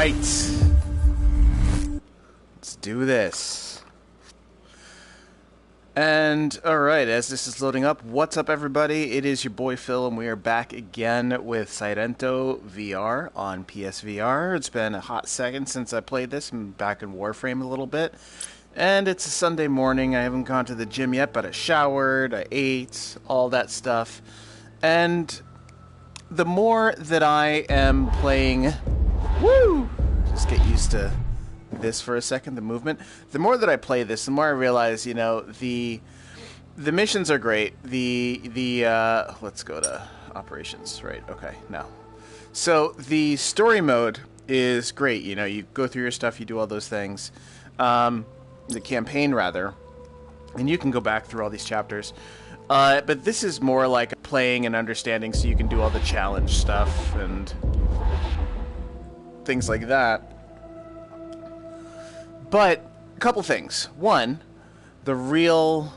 right. Let's do this. And, alright, as this is loading up, what's up everybody? It is your boy Phil, and we are back again with Sirento VR on PSVR. It's been a hot second since I played this. I'm back in Warframe a little bit. And it's a Sunday morning. I haven't gone to the gym yet, but I showered, I ate, all that stuff. And the more that I am playing... Woo! Just get used to this for a second, the movement. The more that I play this, the more I realize, you know, the missions are great. Let's go to operations, right? Okay, now. So the story mode is great. You know, you go through your stuff, you do all those things. The campaign, rather, and you can go back through all these chapters. But this is more like playing and understanding, so you can do all the challenge stuff and things like that. But a couple things. One, the real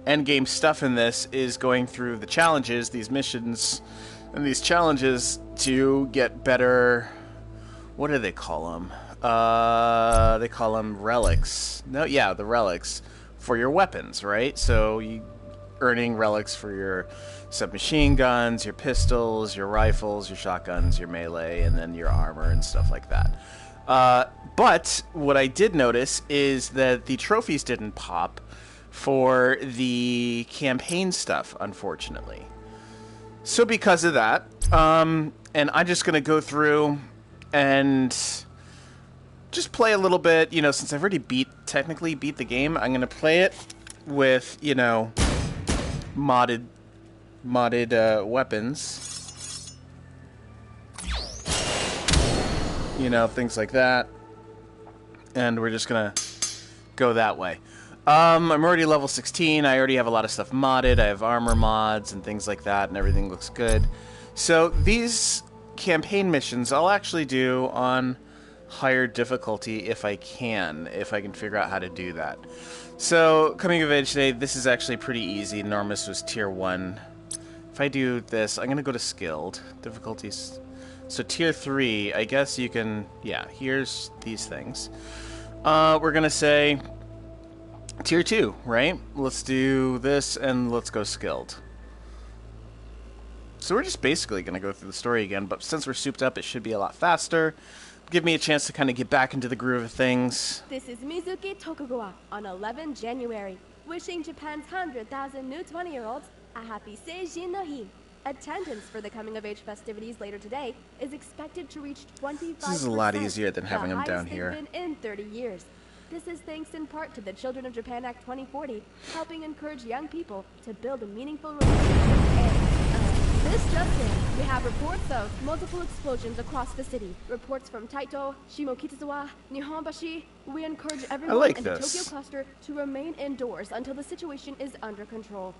endgame stuff in this is going through the challenges, these missions, and these challenges to get better... What do they call them? They call them relics. No, yeah, the relics for your weapons, right? So you earning relics for your submachine guns, your pistols, your rifles, your shotguns, your melee, and then your armor and stuff like that. But what I did notice is that the trophies didn't pop for the campaign stuff, unfortunately. So because of that, and I'm just going to go through and just play a little bit, you know, since I've already technically beat the game, I'm going to play it with, you know, modded weapons. You know, things like that. And we're just going to go that way. I'm already level 16. I already have a lot of stuff modded. I have armor mods and things like that, and everything looks good. So these campaign missions I'll actually do on higher difficulty if I can figure out how to do that. So, coming of age today, this is actually pretty easy. Enormous was tier 1. If I do this, I'm going to go to skilled. Difficulties. So tier 3, I guess you can... Yeah, here's these things. We're going to say tier 2, right? Let's do this, and let's go skilled. So we're just basically going to go through the story again, but since we're souped up, it should be a lot faster. Give me a chance to kind of get back into the groove of things. This is Mizuki Tokugawa on 11 January, wishing Japan's 100,000 new 20-year-olds a happy Seijin no Hi. Attendance for the coming-of-age festivities later today is expected to reach 25%. This is a lot easier than having them down here. The highest they've been in 30 years. This is thanks in part to the Children of Japan Act 2040, helping encourage young people to build a meaningful relationship. This just in, we have reports of multiple explosions across the city. Reports from Taito, Shimokitazawa, Nihonbashi. We encourage everyone in the Tokyo cluster to remain indoors until the situation is under control.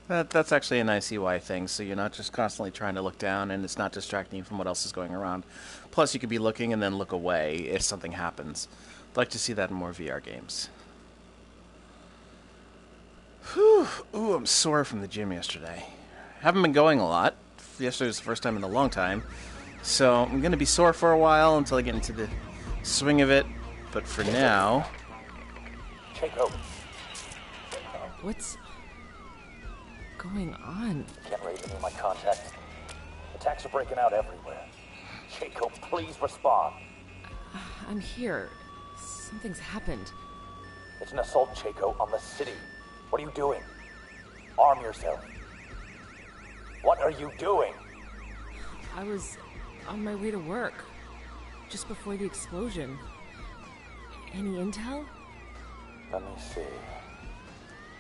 That's actually a nice UI thing, so you're not just constantly trying to look down and it's not distracting you from what else is going around. Plus, you could be looking and then look away if something happens. I'd like to see that in more VR games. Whew. Ooh, I'm sore from the gym yesterday. Haven't been going a lot. Yesterday was the first time in a long time. So I'm going to be sore for a while until I get into the swing of it. But for now... What's going on? Can't raise any of my contacts. Attacks are breaking out everywhere. Jacob, please respond. I'm here. Something's happened. It's an assault, Chaco, on the city. What are you doing? Arm yourself. What are you doing? I was on my way to work, just before the explosion. Any intel? Let me see.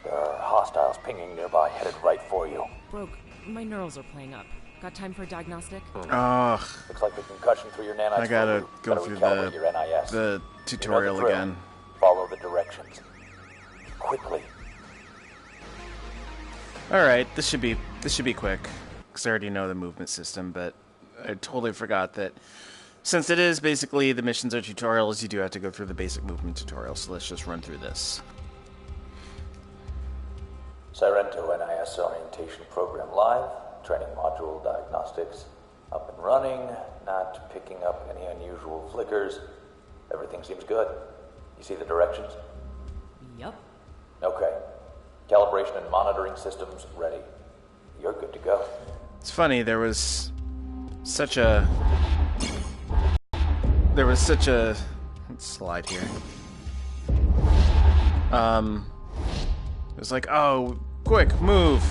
There are hostiles pinging nearby, headed right for you. Broke. My neurals are playing up. Got time for a diagnostic? Ugh. Looks like the concussion through your nanites. I gotta go through the tutorial again. Follow the directions. Quickly. Alright, this should be quick, because I already know the movement system, but I totally forgot that since it is basically the missions are tutorials, you do have to go through the basic movement tutorial, so let's just run through this. Sirento NIS orientation program live, training module diagnostics up and running, Not picking up any unusual flickers. Everything seems good. You see the directions? Yup. Okay. Calibration and monitoring systems ready. You're good to go. It's funny, there was such a... Let's slide here. It was like, oh, quick, move!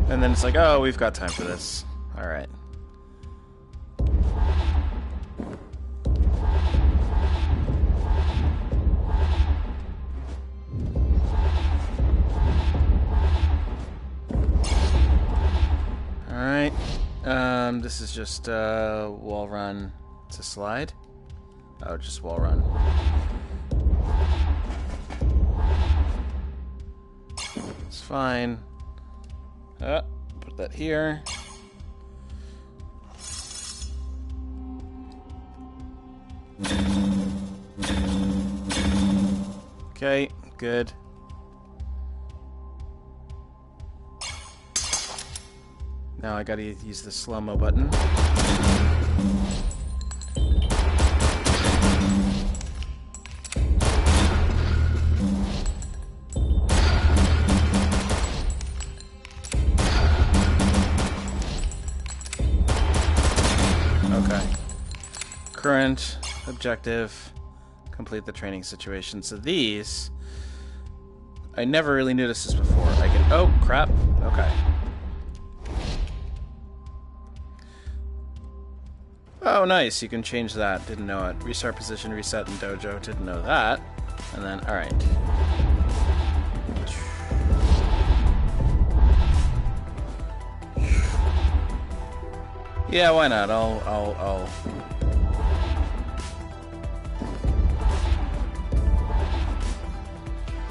And then it's like, oh, we've got time for this. Alright. Alright. This is just wall run to slide. Oh, just wall run. It's fine. Put that here. Okay, good. Now I gotta use the slow-mo button. Okay. Current objective. Complete the training situation. So these... I never really noticed this before. I can... Oh, crap. Okay. Oh, nice. You can change that. Didn't know it. Restart position, reset in dojo. Didn't know that. And then, alright. Yeah, why not? I'll...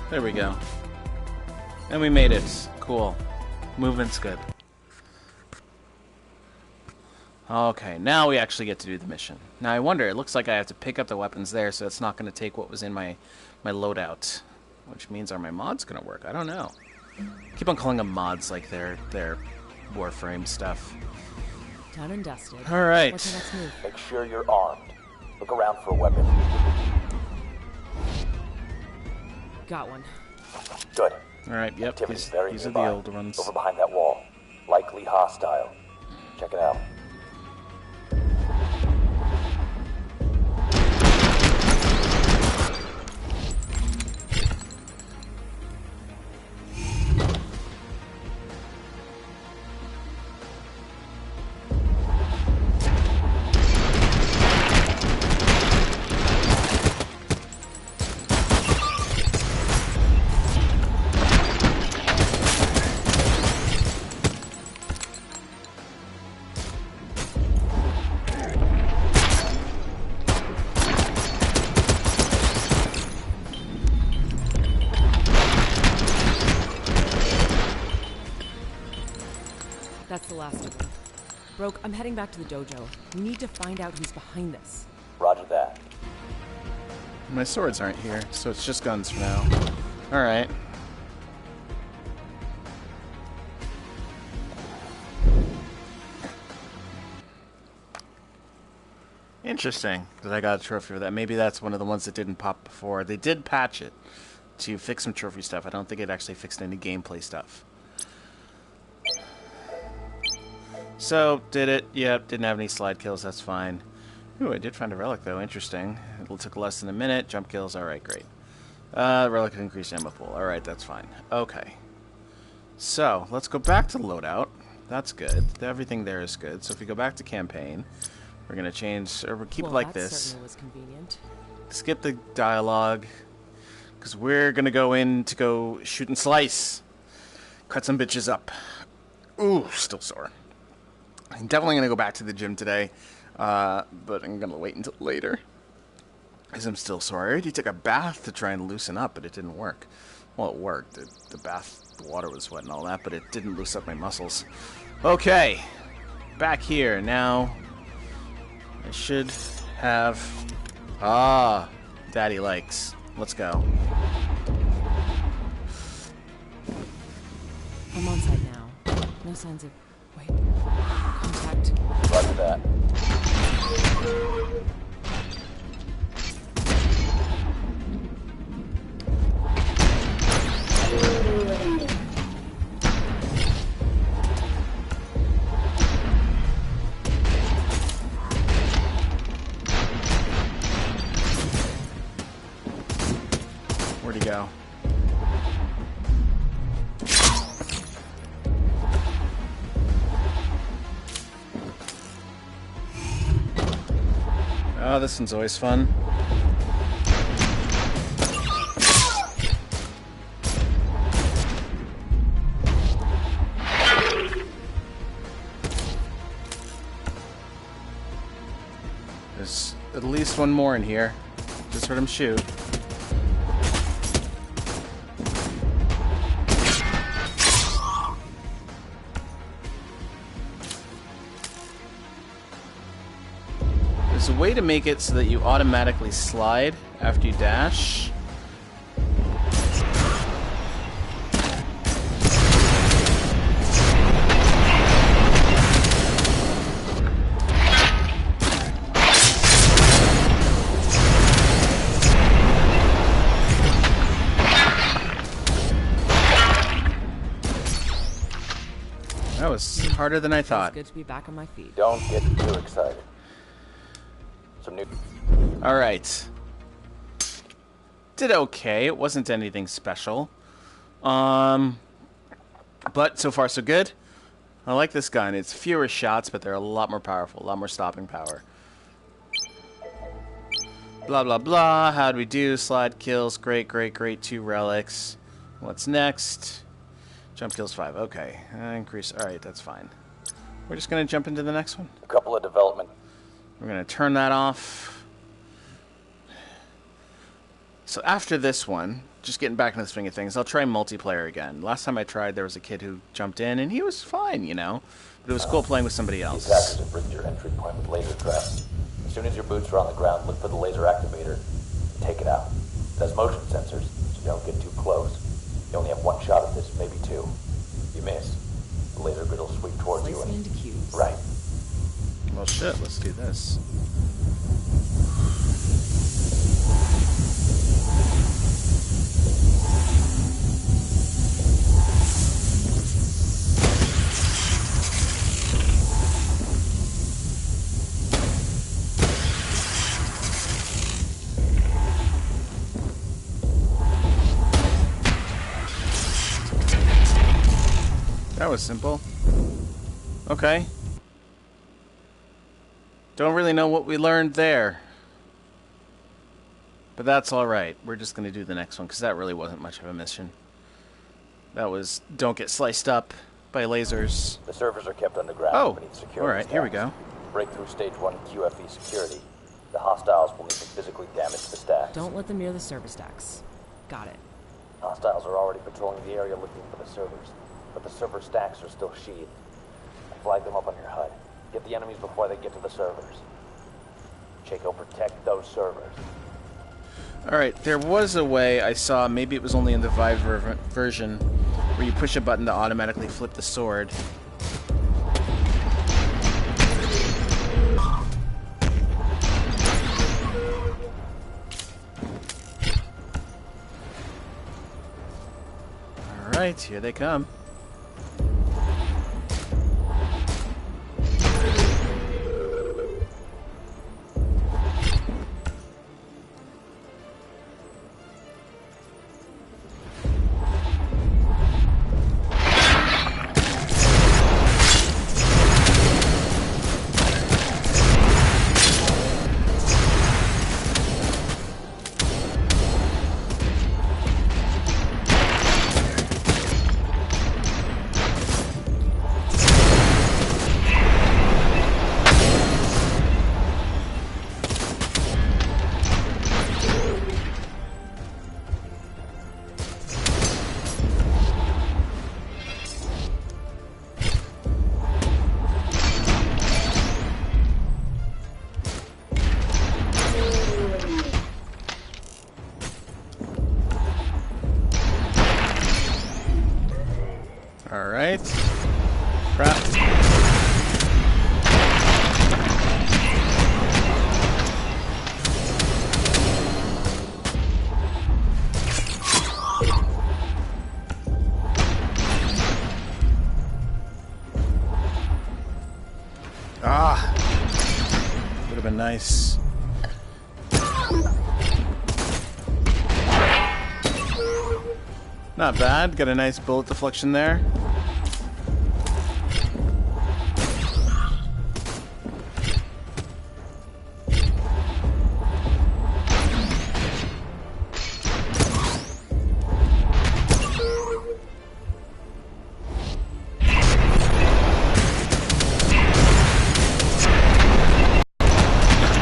There we go. And we made it. Cool. Movement's good. Okay, now we actually get to do the mission. Now I wonder, it looks like I have to pick up the weapons there, so it's not going to take what was in my loadout. Which means, are my mods going to work? I don't know. Keep on calling them mods like they're Warframe stuff. Done and dusted. Alright. What's the next move? Make sure you're armed. Look around for a weapon. Got one. Good. Alright, yep, Activity's these very are the nearby. old ones. Over behind that wall. Likely hostile. Check it out. That's the last of them. Broke, I'm heading back to the dojo. We need to find out who's behind this. Roger that. My swords aren't here, so it's just guns for now. Alright. Interesting, because I got a trophy for that. Maybe that's one of the ones that didn't pop before. They did patch it to fix some trophy stuff. I don't think it actually fixed any gameplay stuff. So, did it. Yep, didn't have any slide kills. That's fine. Ooh, I did find a relic, though. Interesting. It took less than a minute. Jump kills. Alright, great. Relic increased ammo pool. Alright, that's fine. Okay. So, let's go back to loadout. That's good. Everything there is good. So if we go back to campaign, we're going to change, or we'll keep it like that this. certainly was convenient. Skip the dialogue, because we're going to go in to go shoot and slice. Cut some bitches up. Ooh, still sore. I'm definitely going to go back to the gym today, but I'm going to wait until later, because I'm still sore. I already took a bath to try and loosen up, but it didn't work. Well, it worked. The bath, the water was wet and all that, but it didn't loosen up my muscles. Okay, back here. Now, I should have... Ah, Daddy likes. Let's go. I'm on site now. No signs of... Wait. Contact. Roger that. Where'd he go? Oh, this one's always fun. There's at least one more in here. Just heard him shoot. There's a way to make it so that you automatically slide after you dash. That was harder than I thought. It's good to be back on my feet. Don't get too excited. Some new... Alright. Did okay. It wasn't anything special. But so far so good. I like this gun. It's fewer shots, but they're a lot more powerful. A lot more stopping power. Blah, blah, blah. How'd we do? Slide kills. Great, great, great. 2 relics. What's next? Jump kills 5. Okay. Increase. Alright, that's fine. We're just going to jump into the next one. A couple of development. We're going to turn that off. So after this one, just getting back into the swing of things, I'll try multiplayer again. Last time I tried, there was a kid who jumped in, and he was fine, you know. But it was cool playing with somebody else. The attackers have rigged your entry point with laser traps. As soon as your boots are on the ground, look for the laser activator and take it out. It has motion sensors, so don't get too close. You only have 1 shot at this, maybe 2. You miss, the laser grid will sweep towards you Slice me into cubes. Right. Well, shit, let's do this. That was simple. Okay. Don't really know what we learned there. But that's alright. We're just going to do the next one, because that really wasn't much of a mission. That was, don't get sliced up by lasers. The servers are kept underground Oh, beneath security alright, here we stacks. go. Break through Stage 1 QFE security. The hostiles will need to physically damage the stacks. Don't let them near the server stacks. Got it. Hostiles are already patrolling the area looking for the servers, but the server stacks are still sheathed. Flag them up on your HUD. Get the enemies before they get to the servers. Chaco, protect those servers. Alright, there was a way I saw, maybe it was only in the Vive version, where you push a button to automatically flip the sword. Alright, here they come. Alright. Crap. have been nice. Not bad. Got a nice bullet deflection there.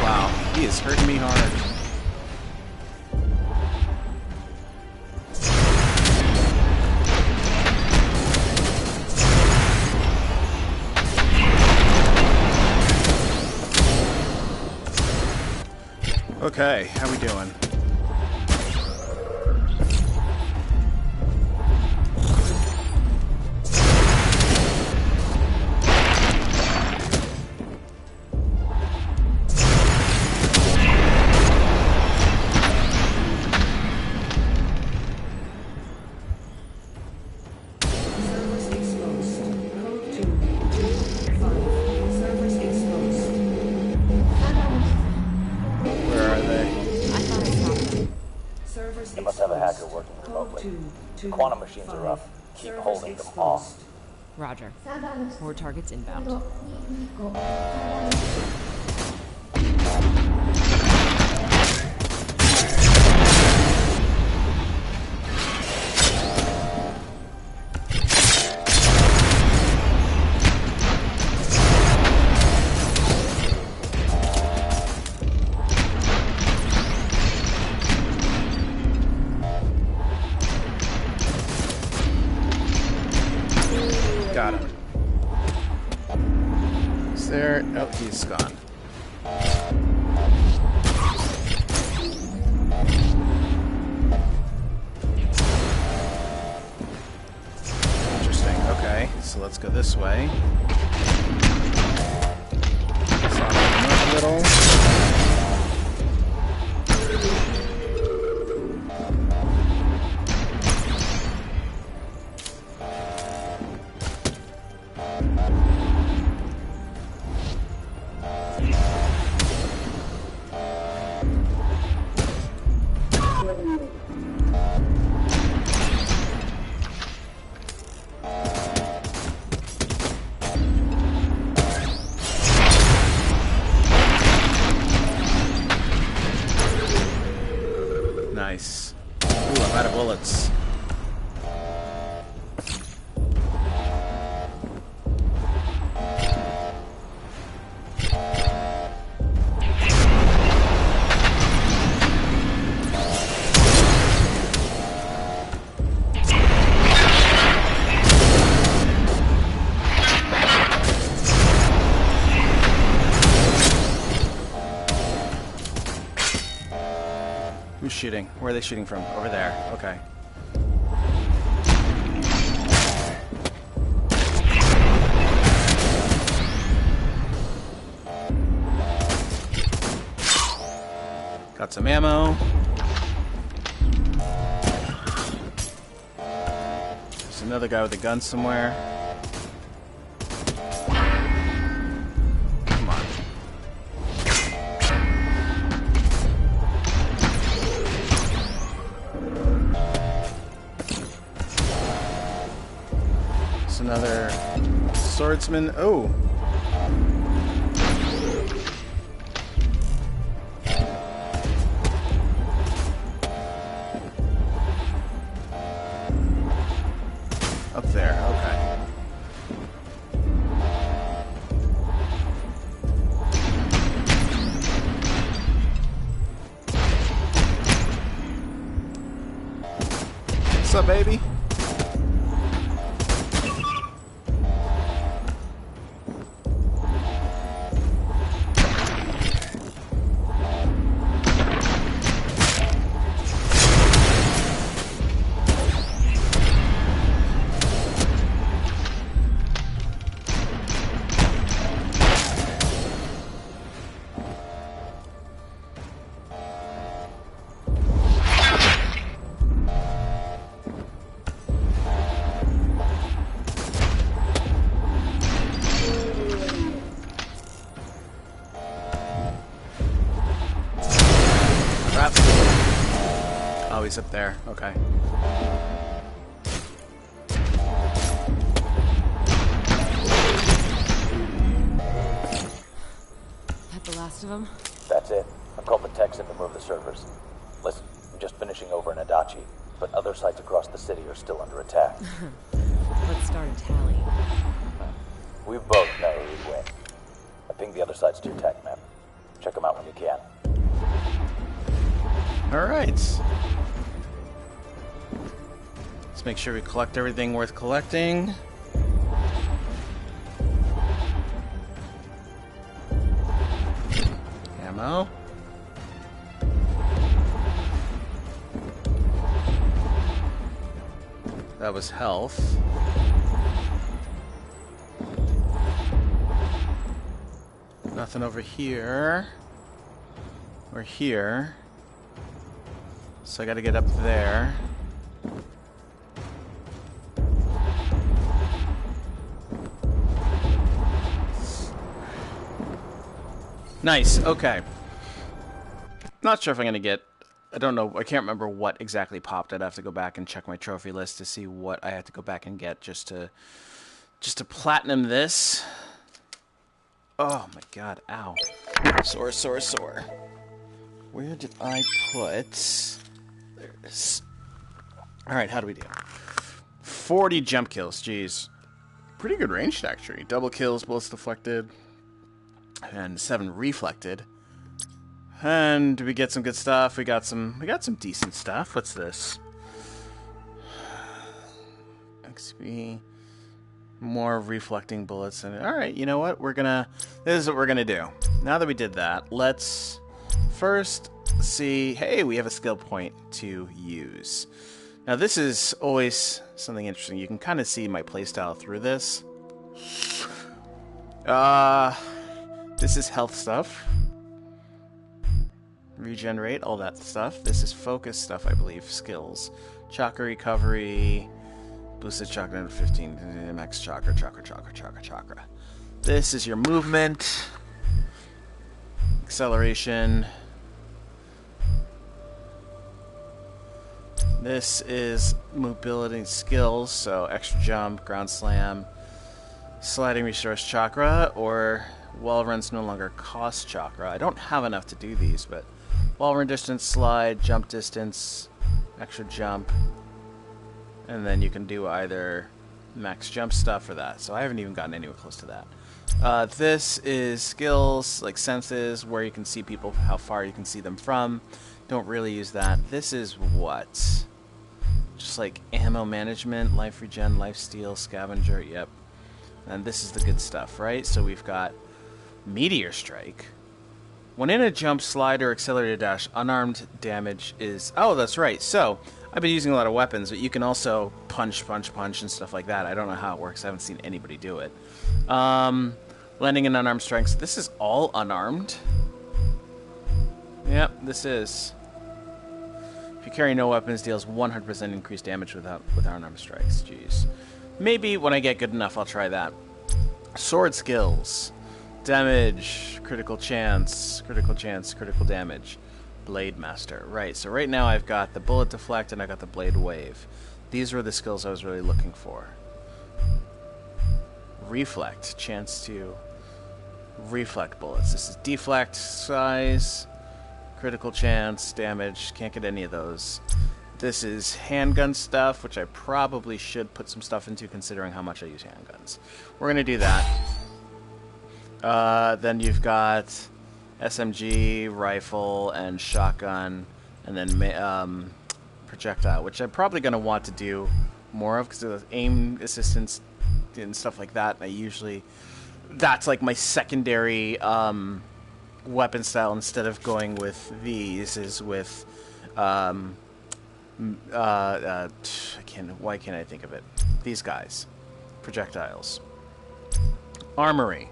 Wow, he is hurting me hard. Okay, how we doing? Servers exposed. Code 225. Servers exposed. Where are they? I thought I saw them. Servers You must have a hacker exposed. working Code remotely. 225. Quantum machines are up. Keep Servers holding them exposed. off. Roger. More targets inbound. Got him. Is there? Oh, he's gone. Interesting. Okay, so let's go this way. Soften him up a little. Nice. Ooh, I'm out of bullets. Who's shooting? Where are they shooting from? Over there. Okay. Got some ammo. There's another guy with a gun somewhere. Come on. There's another swordsman. Oh. Up there, okay. What's up, baby? he's up there. Okay. That the last of them? That's it. I called the techs in to move the servers. Listen, I'm just finishing over in Adachi, but other sites across the city are still under attack. Let's start a tally. We both know who'd win. I pinged the other sites to your tech map. Check them out when you can. Alright. Let's make sure we collect everything worth collecting. Ammo. That was health. Nothing over here. Or here. So I gotta get up there. Nice, okay. Not sure if I'm gonna get... I don't know, I can't remember what exactly popped. I'd have to go back and check my trophy list to see what I had to go back and get just to platinum this. Oh my god, ow. Sore, sore, sore. Where did I put... There it is. Alright, how do we do? 40 jump kills, jeez. Pretty good range, actually. Double kills, bullets deflected. And 7 reflected. And we get some good stuff. We got some decent stuff. What's this? XP. More reflecting bullets. And alright, you know what? This is what we're gonna do. Now that we did that, let's first see, hey, we have a skill point to use. Now this is always something interesting. You can kind of see my playstyle through this. This is health stuff. Regenerate, all that stuff. This is focus stuff, I believe. Skills. Chakra recovery. Boosted chakra to 15. Max chakra. This is your movement. Acceleration. This is mobility skills, so extra jump, ground slam, sliding restores chakra, or wall runs no longer cost chakra. I don't have enough to do these, but wall run distance, slide, jump distance, extra jump, and then you can do either max jump stuff or that. So I haven't even gotten anywhere close to that. This is skills, like senses, where you can see people, how far you can see them from. Don't really use that. This is what? Just like ammo management, life regen, life steal, scavenger, yep. And this is the good stuff, right? So we've got meteor strike. When in a jump, slide, or accelerated dash, unarmed damage is... Oh, that's right. So I've been using a lot of weapons, but you can also punch, and stuff like that. I don't know how it works. I haven't seen anybody do it. Landing in unarmed strikes. This is all unarmed. Yep, this is. If you carry no weapons, deals 100% increased damage with unarmed strikes. Jeez. Maybe when I get good enough, I'll try that. Sword skills. Damage, critical chance, critical damage. Blade master. Right, so right now I've got the bullet deflect and I got the blade wave. These were the skills I was really looking for. Reflect, chance to reflect bullets. This is deflect, size, critical chance, damage. Can't get any of those. This is handgun stuff, which I probably should put some stuff into considering how much I use handguns. We're going to do that. Then you've got SMG, rifle, and shotgun, and then projectile, which I'm probably going to want to do more of because of aim assistance and stuff like that. That's like my secondary weapon style instead of going with these, is with why can't I think of it? These guys. Projectiles. Armory.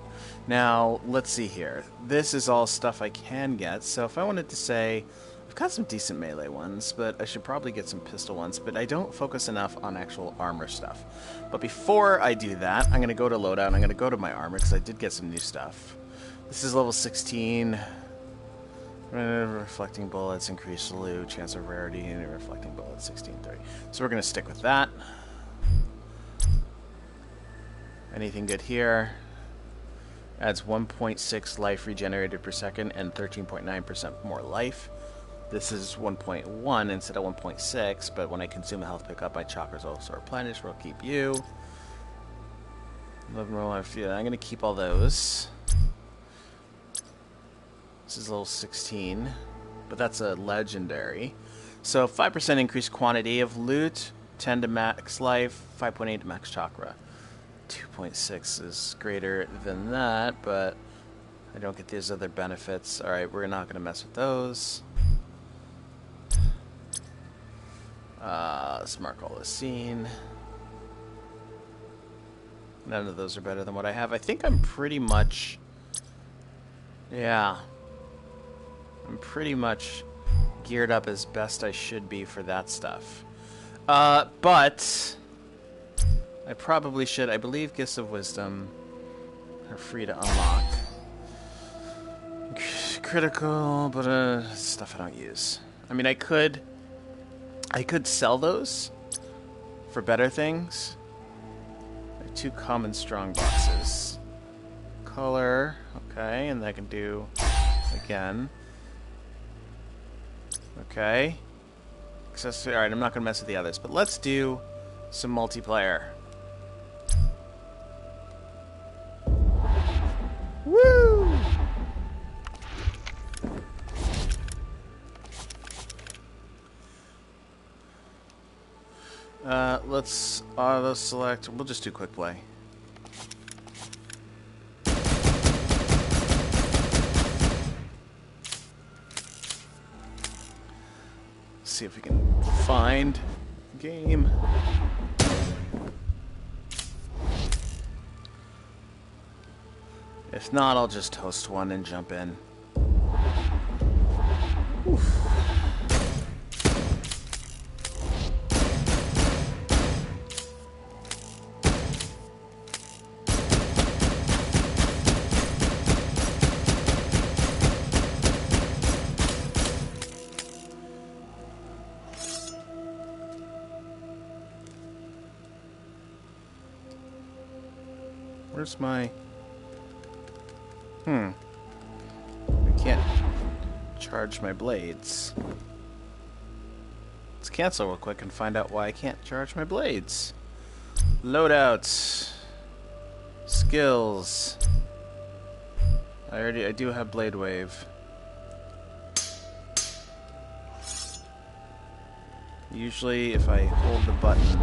Now, let's see here. This is all stuff I can get, so if I wanted to say... I've got some decent melee ones, but I should probably get some pistol ones, but I don't focus enough on actual armor stuff. But before I do that, I'm going to go to loadout, and I'm going to go to my armor, because I did get some new stuff. This is level 16. Reflecting bullets, increase loot, chance of rarity, and reflecting bullets, 1630. So we're going to stick with that. Anything good here? Adds 1.6 life regenerated per second and 13.9% more life. This is 1.1 instead of 1.6, but when I consume a health pickup, my chakras also replenish. We'll keep you. 11 more life. Yeah, I'm going to keep all those. This is level 16, but that's a legendary. So 5% increased quantity of loot, 10 to max life, 5.8 to max chakra. 2.6 is greater than that, but I don't get these other benefits. Alright, we're not going to mess with those. Let's mark all this scene. None of those are better than what I have. I think I'm pretty much... Yeah. I'm pretty much geared up as best I should be for that stuff. But I probably should. I believe Gifts of Wisdom are free to unlock. Critical, but stuff I don't use. I mean, I could sell those for better things. I have 2 common strong boxes. Color, okay, and I can do again. Okay. Accessory. Alright, I'm not going to mess with the others, but let's do some multiplayer. Woo! Let's auto select. We'll just do quick play. See if we can find game. If not, I'll just host one and jump in. Oof. Where's my... I can't charge my blades. Let's cancel real quick and find out why I can't charge my blades. Loadouts. Skills. I do have Blade Wave. Usually if I hold the button,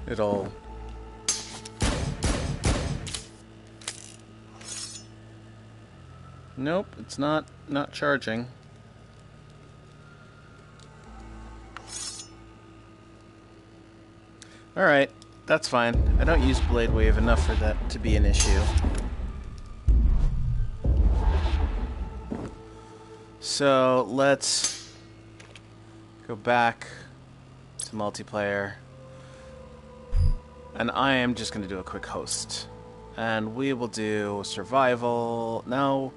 it'll... Nope, it's not charging. Alright, that's fine. I don't use Blade Wave enough for that to be an issue. So, let's go back to multiplayer. And I am just going to do a quick host. And we will do survival. No,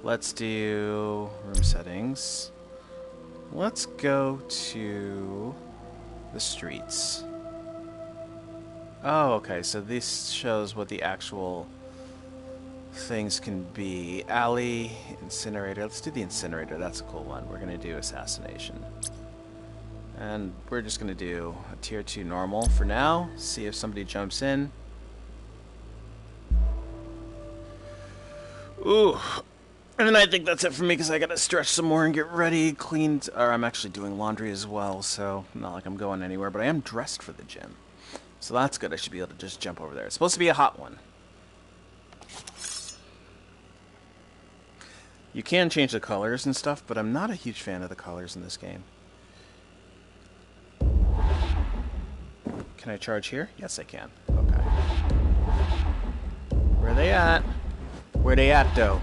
let's do room settings. Let's go to the streets. Oh, okay, so this shows what the actual things can be. Alley, incinerator. Let's do the incinerator. That's a cool one. We're going to do assassination. And we're just going to do a tier 2 normal for now. See if somebody jumps in. Ooh. And then I think that's it for me because I got to stretch some more and get ready, cleaned. Or I'm actually doing laundry as well, so not like I'm going anywhere. But I am dressed for the gym. So that's good. I should be able to just jump over there. It's supposed to be a hot one. You can change the colors and stuff, but I'm not a huge fan of the colors in this game. Can I charge here? Yes, I can. Okay. Where are they at? Where they at, though?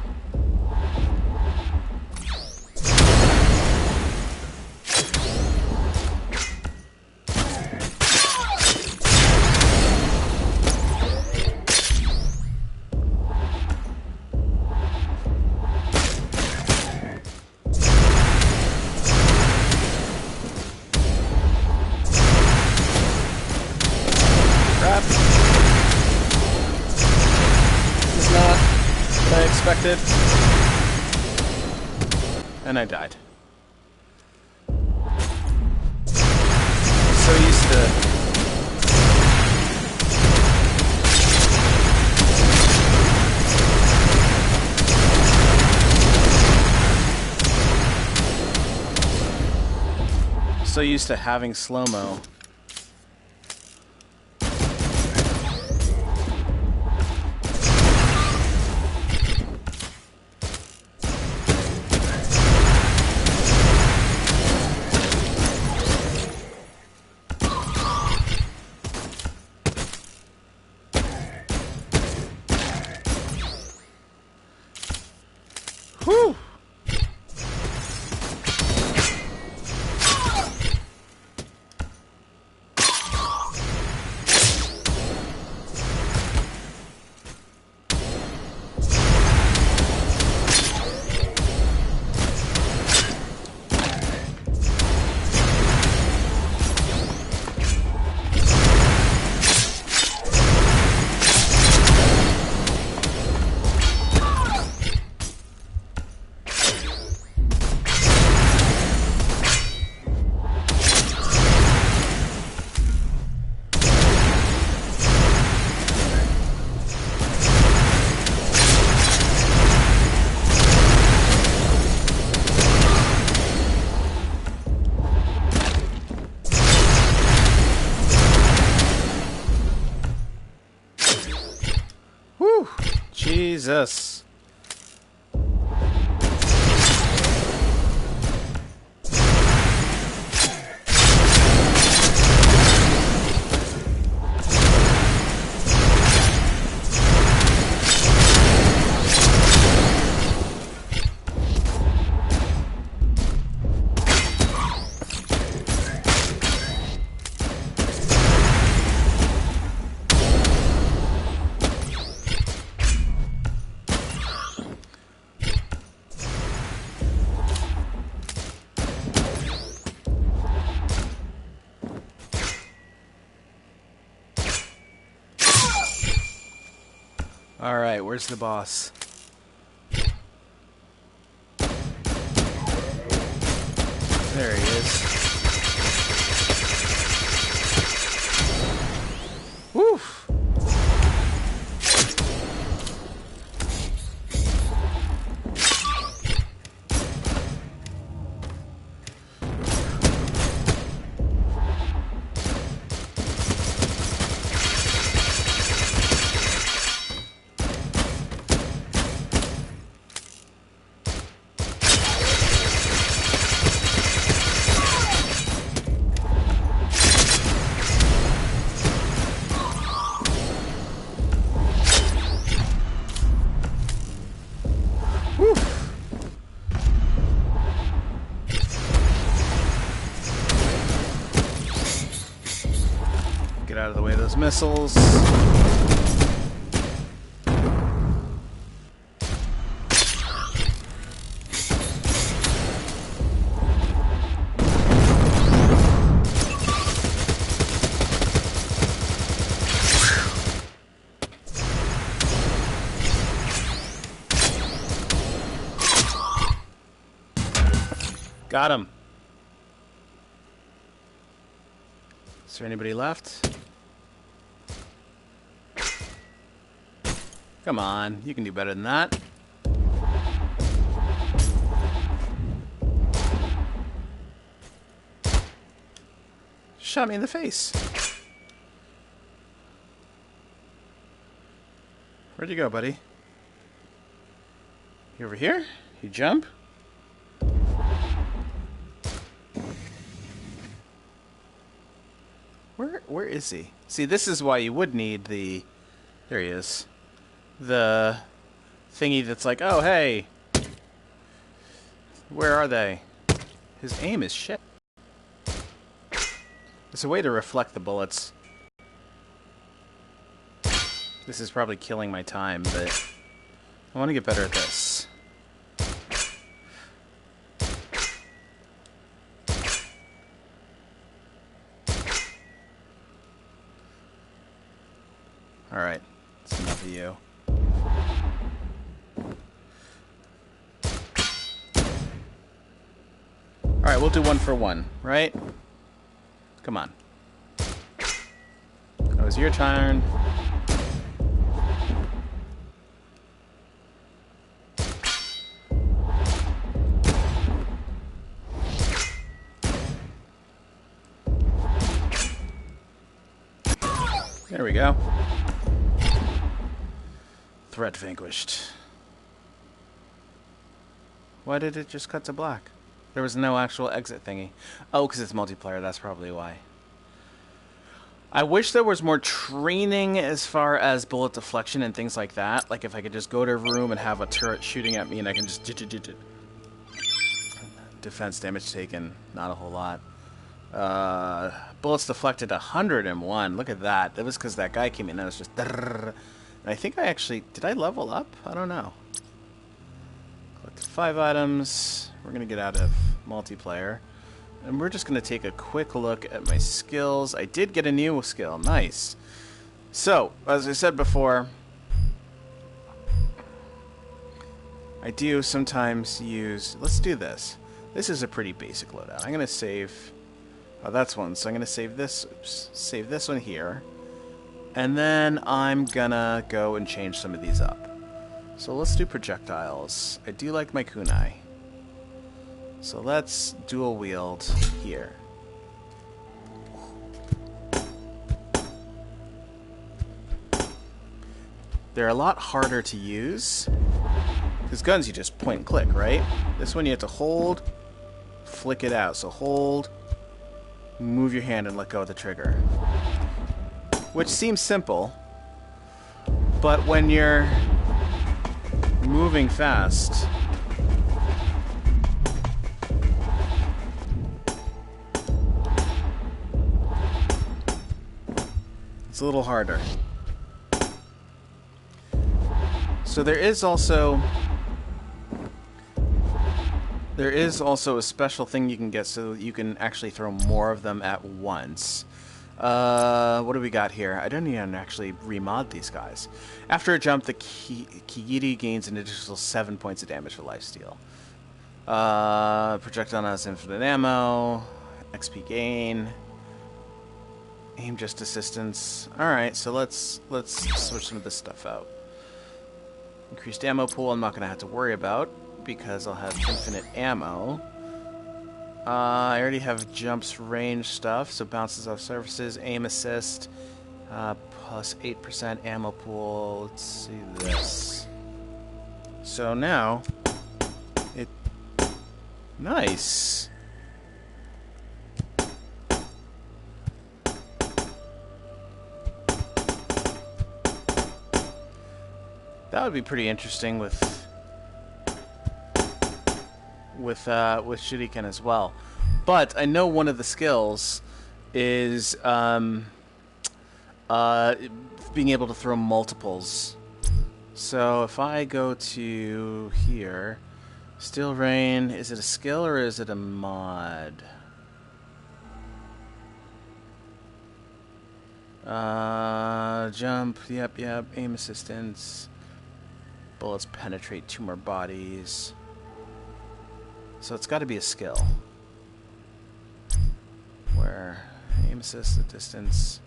distracted. And I died. So used to... So used to having slow-mo. Whew! Whew! Jesus. Alright, where's the boss? There he is. Woof! Get out of the way of those missiles. Got him. Is there anybody left? Come on, you can do better than that. Shot me in the face. Where'd you go, buddy? You over here? You jump? Where is he? See, this is why you would need the... There he is. The thingy that's like, oh, hey. Where are they? His aim is shit. It's a way to reflect the bullets. This is probably killing my time, but I want to get better at this. Alright, that's enough of you. we'll do 1 for 1, right? Come on. That was your turn. There we go. Threat vanquished. Why did it just cut to black? There was no actual exit thingy. Oh, because it's multiplayer, that's probably why. I wish there was more training as far as bullet deflection and things like that. Like if I could just go to a room and have a turret shooting at me and I can just... Defense damage taken, not a whole lot. Bullets deflected 101. Look at that. That was because that guy came in and I was just... And I think I actually... Did I level up? I don't know. Collected 5 items. We're going to get out of multiplayer. And we're just going to take a quick look at my skills. I did get a new skill. Nice. So, as I said before, I do sometimes use... Let's do this. This is a pretty basic loadout. I'm going to save... Oh, that's one. So I'm going to save this. Oops, save this one here. And then I'm going to go and change some of these up. So let's do projectiles. I do like my kunai. So let's dual wield here. They're a lot harder to use. Because guns you just point and click, right? This one you have to hold, flick it out. So hold, move your hand and let go of the trigger. Which seems simple, but when you're moving fast, it's a little harder. So there is also a special thing you can get so you can actually throw more of them at once. What do we got here? I don't even actually remod these guys. After a jump, the Kigiri gains an additional 7 points of damage for lifesteal. Projectile has infinite ammo, XP gain, aim just assistance. Alright, so let's switch some of this stuff out. Increased ammo pool I'm not going to have to worry about because I'll have infinite ammo. I already have jumps range stuff, so bounces off surfaces, aim assist, plus 8% ammo pool. Let's see this. So now, nice. That would be pretty interesting with Shuriken as well. But I know one of the skills is being able to throw multiples. So if I go to here, Steel Rain, is it a skill or is it a mod? Jump, yep, aim assistance. Bullets penetrate 2 more bodies. So it's got to be a skill. Where aim assist at distance.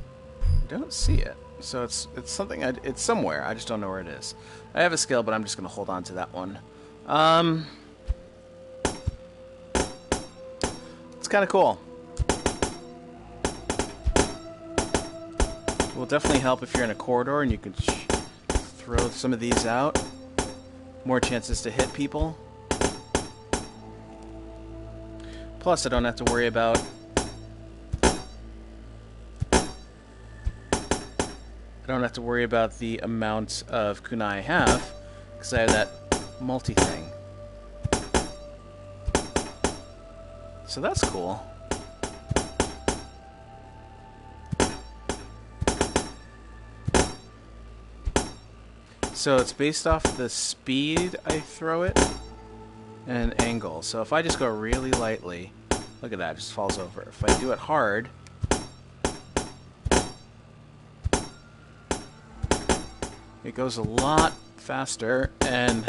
I don't see it. So it's something it's somewhere. I just don't know where it is. I have a skill, but I'm just going to hold on to that one. It's kind of cool. It will definitely help if you're in a corridor and you can throw some of these out. More chances to hit people. Plus, I don't have to worry about the amount of kunai I have because I have that multi thing. So that's cool. So it's based off the speed I throw it and an angle. So if I just go really lightly, look at that, it just falls over. If I do it hard, it goes a lot faster, and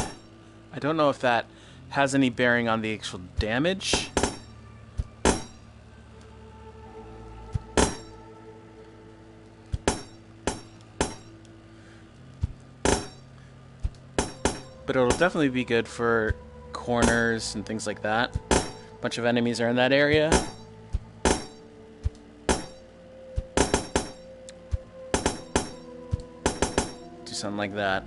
I don't know if that has any bearing on the actual damage but it'll definitely be good for corners and things like that. A bunch of enemies are in that area. Do something like that.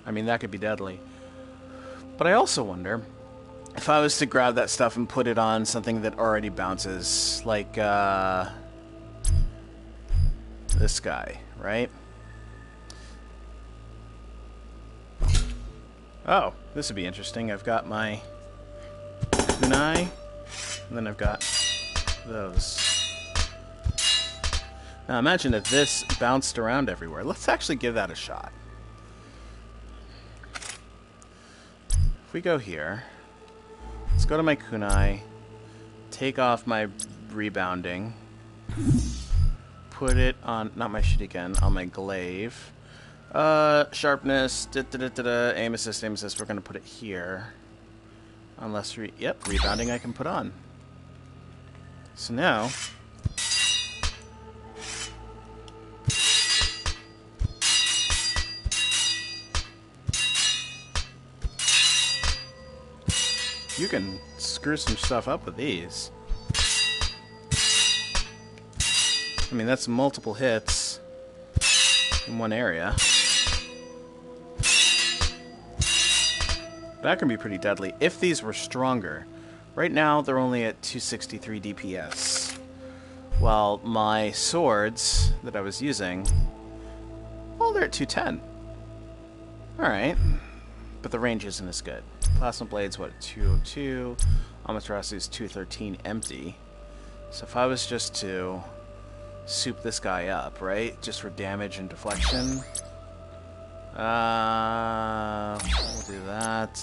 I mean, that could be deadly. But I also wonder if I was to grab that stuff and put it on something that already bounces, like this guy, right? Oh, this would be interesting. I've got my kunai, and then I've got those. Now imagine if this bounced around everywhere. Let's actually give that a shot. If we go here, let's go to my kunai, take off my rebounding, put it on, not my shuriken, on my glaive. Sharpness, aim assist, we're going to put it here. Unless, yep, rebounding I can put on. So now, you can screw some stuff up with these. I mean, that's multiple hits in one area. That can be pretty deadly if these were stronger. Right now, they're only at 263 DPS. While my swords that I was using, well, they're at 210. Alright. But the range isn't as good. Plasma Blade's, what, 202? Amaterasu's 213 empty. So if I was just to soup this guy up, right? Just for damage and deflection. We'll do that.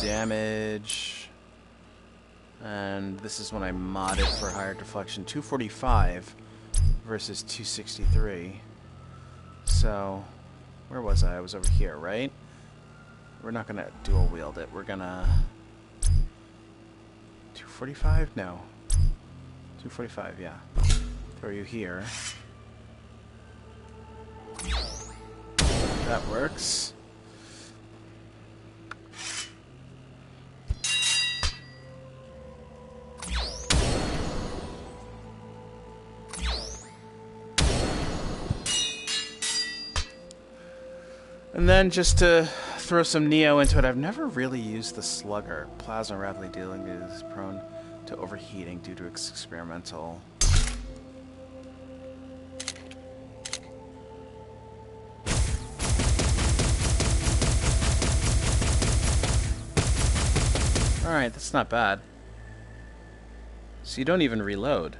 Damage. And this is when I modded for higher deflection. 245 versus 263. So, where was I? I was over here, right? We're not gonna dual wield it. We're gonna 245? No. 245, yeah. Throw you here. That works. And then just to throw some Neo into it, I've never really used the Slugger. Plasma rapidly dealing is prone to overheating due to its experimental. Alright, that's not bad. So you don't even reload.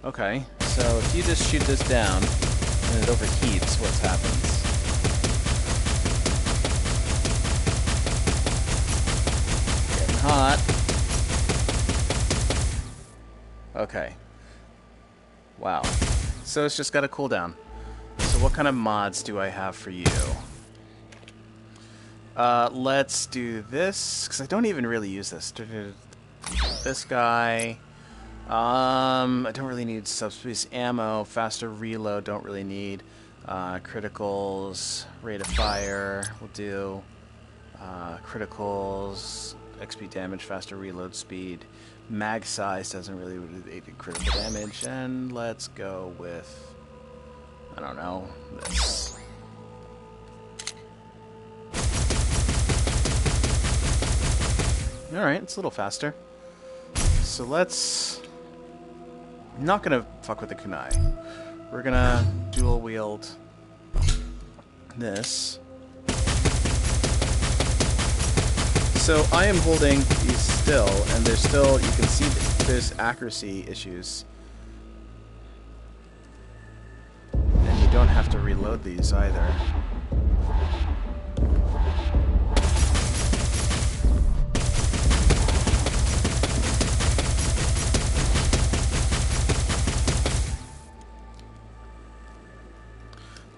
Okay, so if you just shoot this down and it overheats, what happens? Getting hot. Okay. Wow. So it's just got a cooldown. So what kind of mods do I have for you? Let's do this, because I don't even really use this. This guy. I don't really need subspace ammo. Faster reload, don't really need. Criticals, rate of fire, we'll do. Criticals, XP damage, faster reload speed. Mag size doesn't really aid critical damage. And let's go with, I don't know, this. Alright, it's a little faster. So let's... I'm not gonna fuck with the kunai. We're gonna dual wield this. So I am holding these still, and there's still, you can see there's accuracy issues. And you don't have to reload these either.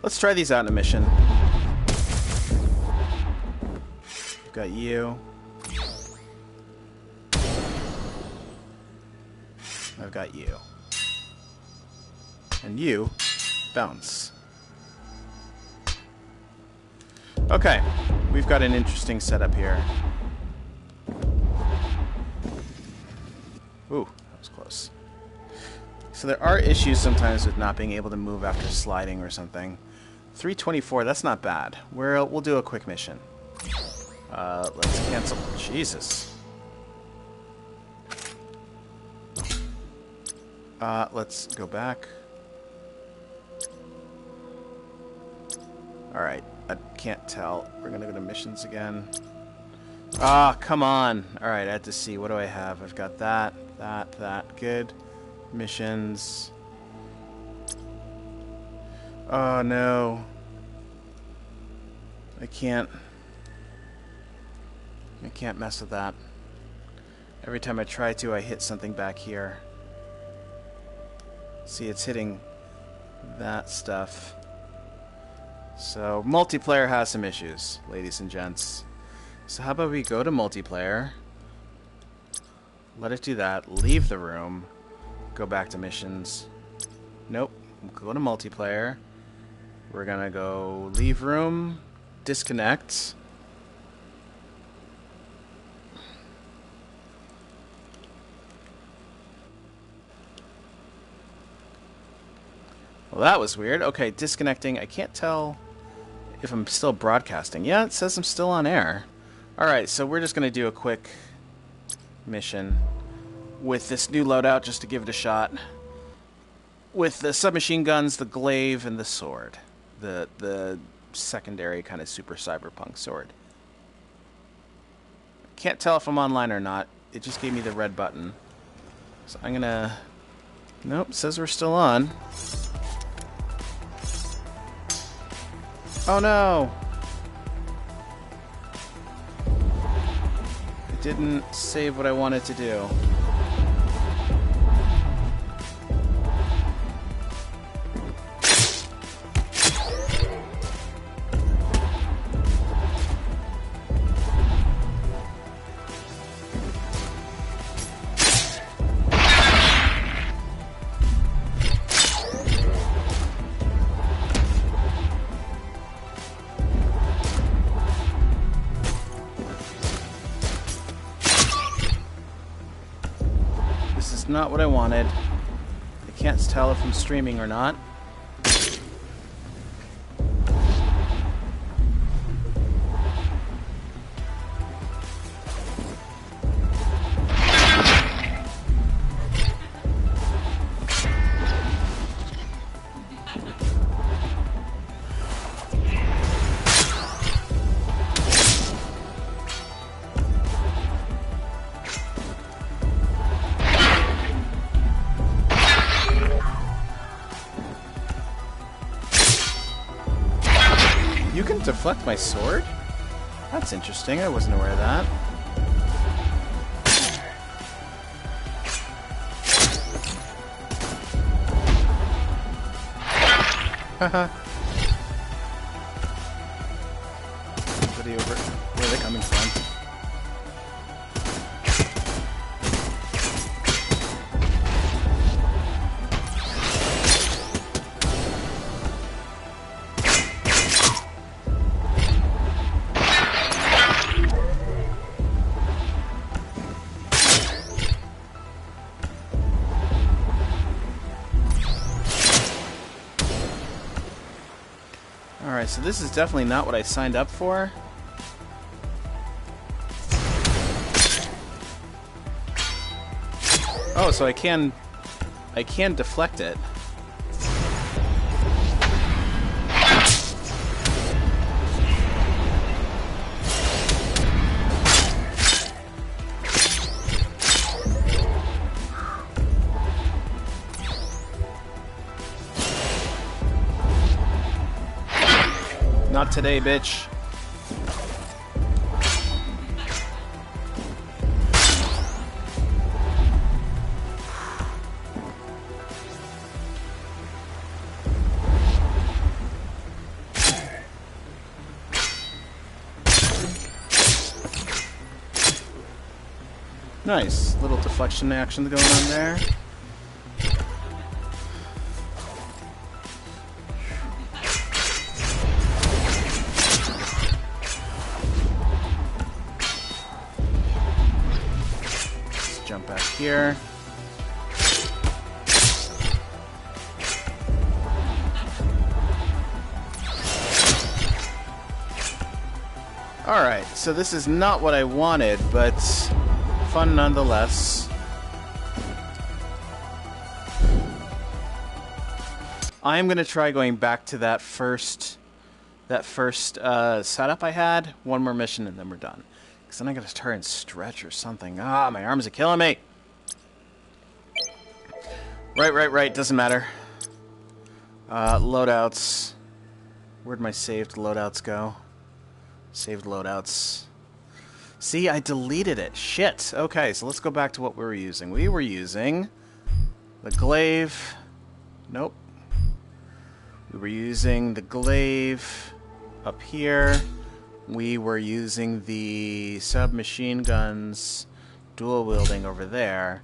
Let's try these out in a mission. We've got you. I've got you. And you bounce. Okay, we've got an interesting setup here. Ooh, that was close. So there are issues sometimes with not being able to move after sliding or something. 324, that's not bad. We'll do a quick mission. Let's cancel. Jesus. Let's go back. Alright, I can't tell. We're gonna go to missions again. Ah, come on. Alright, I had to see. What do I have? I've got that, that. Good. Missions. Oh, no. I can't mess with that. Every time I try to, I hit something back here. See, it's hitting that stuff. So, multiplayer has some issues, ladies and gents. So how about we go to multiplayer, let it do that, leave the room, go back to missions. Nope, go to multiplayer. We're gonna go leave room, disconnect. Well, that was weird. Okay, disconnecting. I can't tell if I'm still broadcasting. Yeah, it says I'm still on air. Alright, so we're just going to do a quick mission with this new loadout just to give it a shot. With the submachine guns, the glaive, and the sword. The secondary kind of super cyberpunk sword. Can't tell if I'm online or not. It just gave me the red button. So I'm going to... Nope, says we're still on. Oh no! It didn't save what I wanted to do. Not what I wanted. I can't tell if I'm streaming or not. You can deflect my sword? That's interesting. I wasn't aware of that. Haha. Where are they coming from? Alright, so this is definitely not what I signed up for. Oh, so I can deflect it. Not today, bitch. Nice little deflection action going on there. back here. Alright, so this is not what I wanted, but fun nonetheless. I'm going to try going back to that first setup I had. One more mission and then we're done. Because then I got to try and stretch or something. Ah, my arms are killing me. Right. Doesn't matter. Loadouts. Where'd my saved loadouts go? Saved loadouts. See, I deleted it. Shit. Okay, so let's go back to what we were using. We were using the glaive. Nope. We were using the glaive up here. We were using the submachine guns dual wielding over there.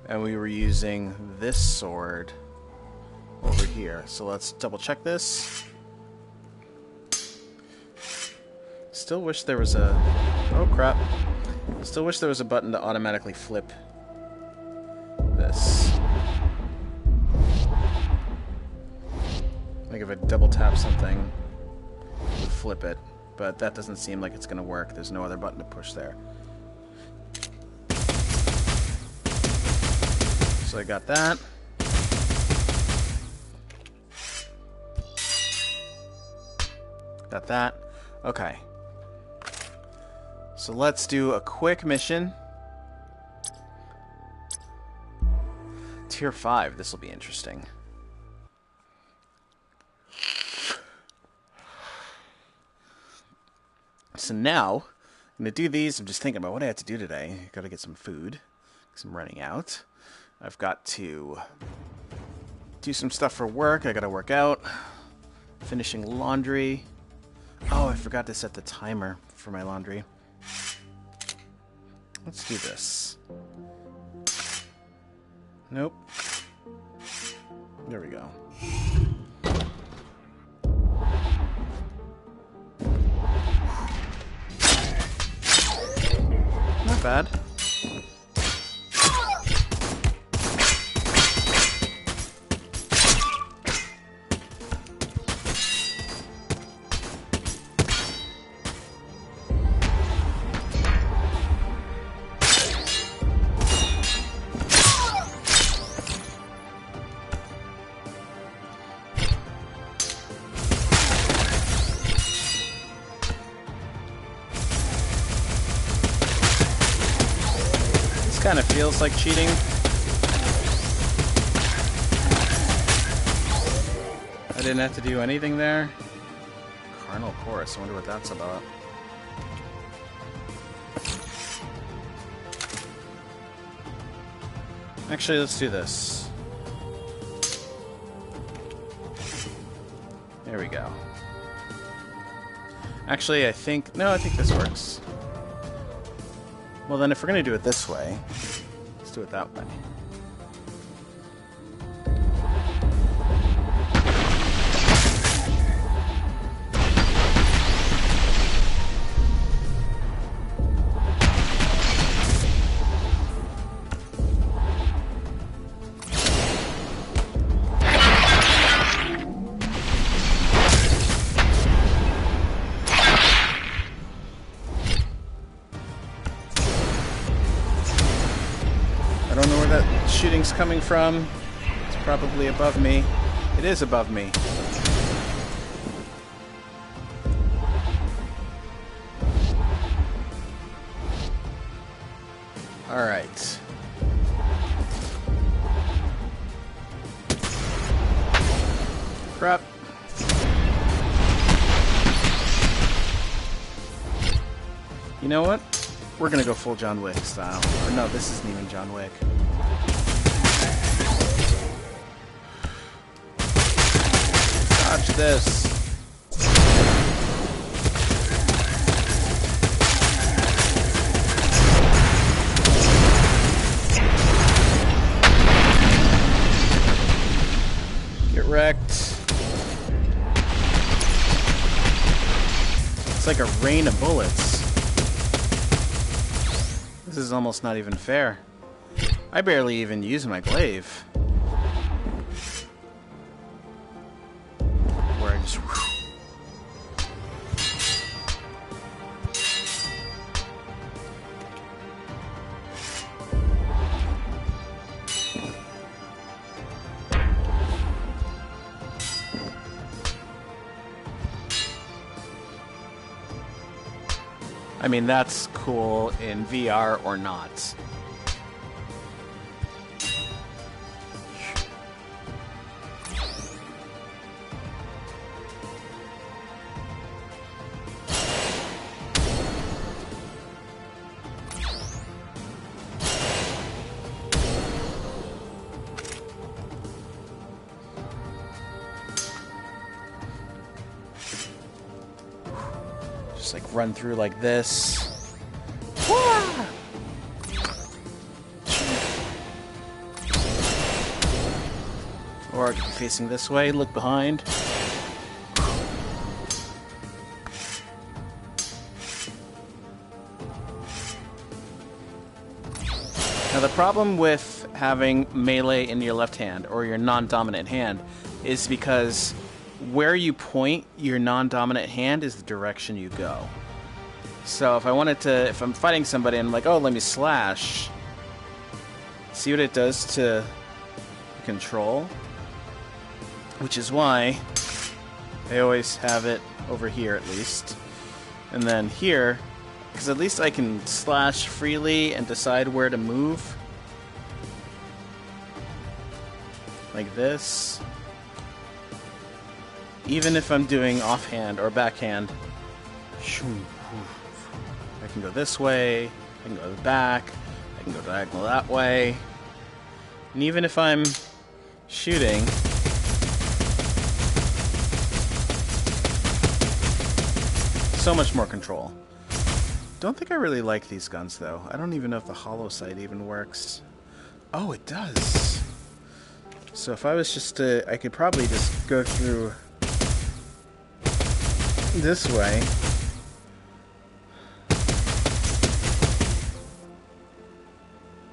And we were using this sword over here. So let's double check this. Still wish there was a... Oh, crap. Still wish there was a button to automatically flip this. Like if I double tap something, it would flip it. But that doesn't seem like it's going to work. There's no other button to push there. So I got that. Got that. Okay. So let's do a quick mission. Tier 5. This will be interesting. So now, I'm going to do these. I'm just thinking about what I have to do today. Got to get some food because I'm running out. I've got to do some stuff for work. I got to work out. Finishing laundry. Oh, I forgot to set the timer for my laundry. Let's do this. Nope. There we go. Not bad. Kind of feels like cheating. I didn't have to do anything there. Carnal Chorus, I wonder what that's about. Actually, let's do this. There we go. Actually, I think this works. Well then, if we're going to do it this way, let's do it that way. I don't know where that shooting's coming from. It's probably above me. It is above me. Alright. Crap. You know what? We're gonna go full John Wick style. Or no, this isn't even John Wick. Dodge this. Get wrecked. It's like a rain of bullets. This is almost not even fair. I barely even use my glaive. Where I just... I mean, that's cool in VR or not. Just like run through like this. Or I could be facing this way, look behind. Now the problem with having melee in your left hand, or your non-dominant hand, is because where you point your non-dominant hand is the direction you go. So if I wanted to, if I'm fighting somebody and I'm like, oh, let me slash, see what it does to control? Which is why I always have it over here at least. And then here, because at least I can slash freely and decide where to move. Like this. Even if I'm doing offhand or backhand. I can go this way, I can go back, I can go diagonal that way. And even if I'm shooting, so much more control. Don't think I really like these guns though. I don't even know if the hollow sight even works. Oh, it does. So if I was just to, I could probably just go through this way.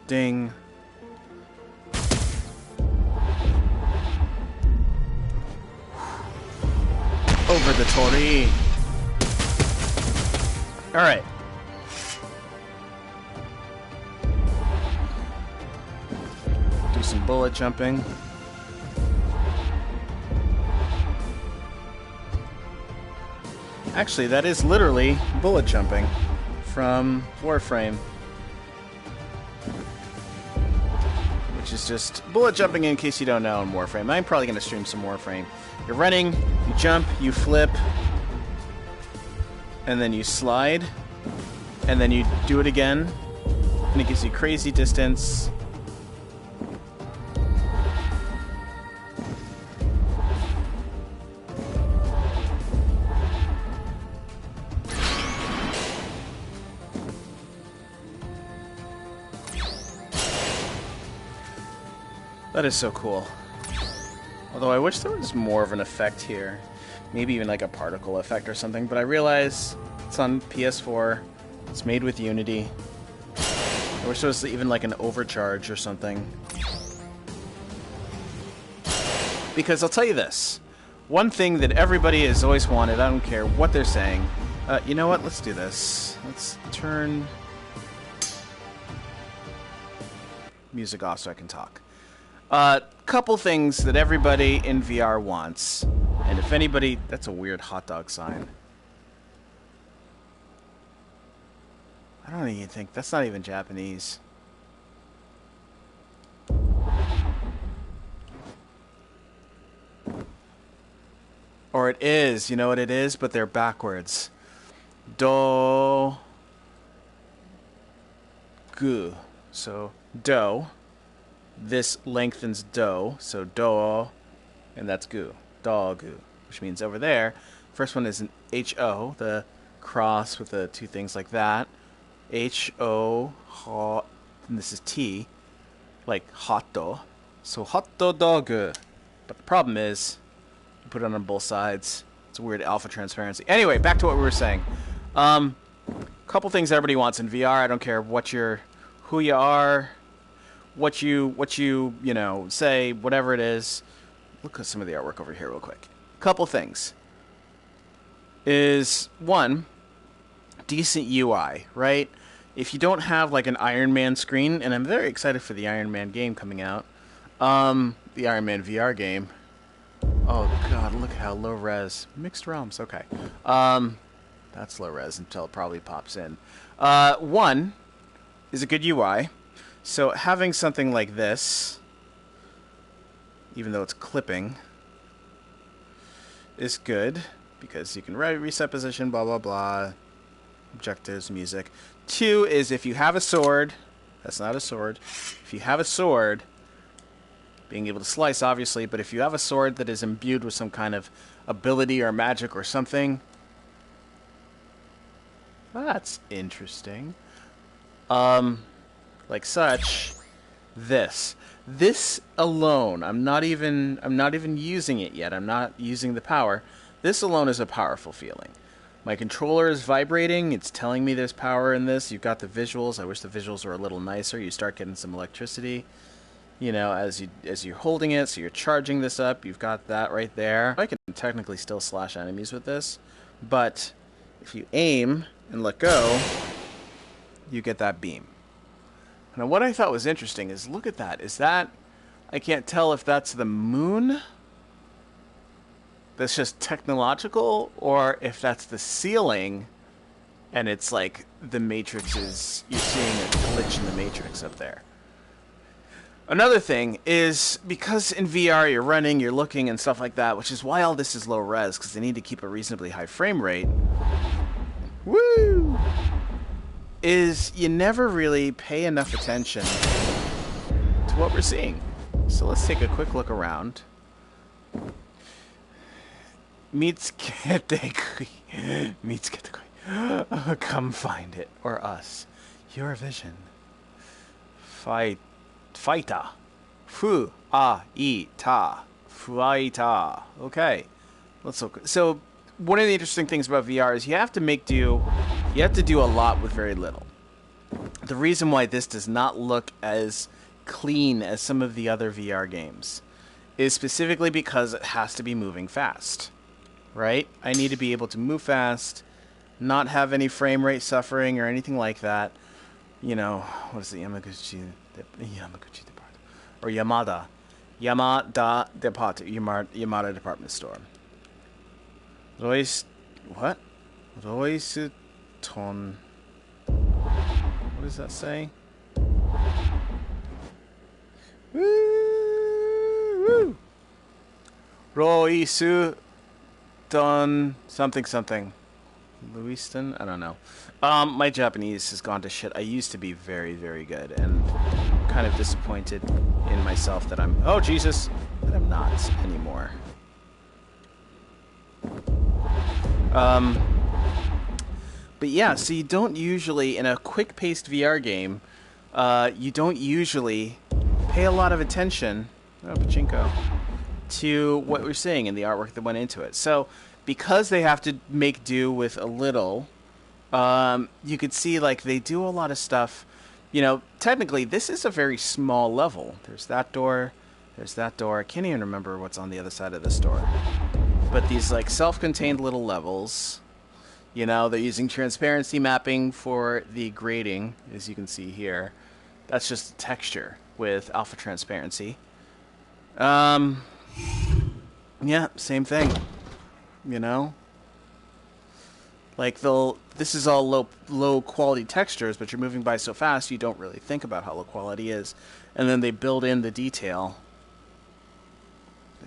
Ding. Over the Tori. Alright. Do some bullet jumping. Actually, that is literally bullet jumping from Warframe. Which is just bullet jumping in case you don't know in Warframe. I'm probably going to stream some Warframe. You're running, you jump, you flip, and then you slide, and then you do it again, and it gives you crazy distance. That is so cool. Although I wish there was more of an effect here. Maybe even like a particle effect or something, but I realize it's on PS4. It's made with Unity. I wish there was even like an overcharge or something. Because I'll tell you this. One thing that everybody has always wanted, I don't care what they're saying. You know what? Let's do this. Let's turn music off so I can talk. Couple things that everybody in VR wants. And if anybody... That's a weird hot dog sign. I don't even think... That's not even Japanese. Or it is. You know what it is? But they're backwards. Do... Gu. So, do. This lengthens do, so do, and that's gu, do-gu, which means over there, first one is an H-O, the cross with the two things like that, H-O, ha, and this is T, like hotto, so hotto do-gu, but the problem is, you put it on both sides, it's a weird alpha transparency. Anyway, back to what we were saying. Couple things everybody wants in VR, I don't care what you're, who you are, what you know, say, whatever it is. Look at some of the artwork over here real quick. Couple things. Is one, decent UI, right? If you don't have like an Iron Man screen, and I'm very excited for the Iron Man game coming out, the Iron Man VR game. Oh god, look at how low res. Mixed Realms, okay. That's low res until it probably pops in. One is a good UI. So having something like this, even though it's clipping, is good because you can reset position, blah, blah, blah, objectives, music. Two is if you have a sword, that's not a sword. If you have a sword, being able to slice, obviously, but if you have a sword that is imbued with some kind of ability or magic or something, that's interesting. Like such, this alone, I'm not even using it yet. I'm not using the power. This alone is a powerful feeling. My controller is vibrating. It's telling me there's power in this. You've got the visuals. I wish the visuals were a little nicer. You start getting some electricity, you know, as you're holding it. So you're charging this up. You've got that right there. I can technically still slash enemies with this, but if you aim and let go, you get that beam. Now, what I thought was interesting is, look at that. Is that, I can't tell if that's the moon that's just technological, or if that's the ceiling, and it's like the Matrix is, you're seeing a glitch in the Matrix up there. Another thing is, because in VR you're running, you're looking and stuff like that, which is why all this is low res, because they need to keep a reasonably high frame rate. Woo! Is you never really pay enough attention to what we're seeing. So let's take a quick look around. Come find it. Or us. Your vision. Fighta. Fu. Ah. I. Ta. Fuaita. Okay. Let's look. So, one of the interesting things about VR is you have to make do. You have to do a lot with very little. The reason why this does not look as clean as some of the other VR games is specifically because it has to be moving fast. Right? I need to be able to move fast, not have any frame rate suffering or anything like that. You know, what is it? Yamaguchi Department. Or Yamada. Yamada Department Store. Royce... What? Royce Ton... What does that say? Woo! Royce Ton... something something. Lewiston? I don't know. My Japanese has gone to shit. I used to be very, very good, and I'm kind of disappointed in myself that I'm... Oh, Jesus! That I'm not anymore. But yeah, so you don't usually, in a quick-paced VR game, you don't usually pay a lot of attention, pachinko, to what we're seeing in the artwork that went into it. So, because they have to make do with a little, you could see, like, they do a lot of stuff. You know, technically, this is a very small level. There's that door, there's that door. I can't even remember what's on the other side of this door. But these, like, self-contained little levels, you know, they're using transparency mapping for the grading, as you can see here. That's just texture with alpha transparency. Yeah, same thing. You know? Like, this is all low quality textures, but you're moving by so fast you don't really think about how low quality is. And then they build in the detail.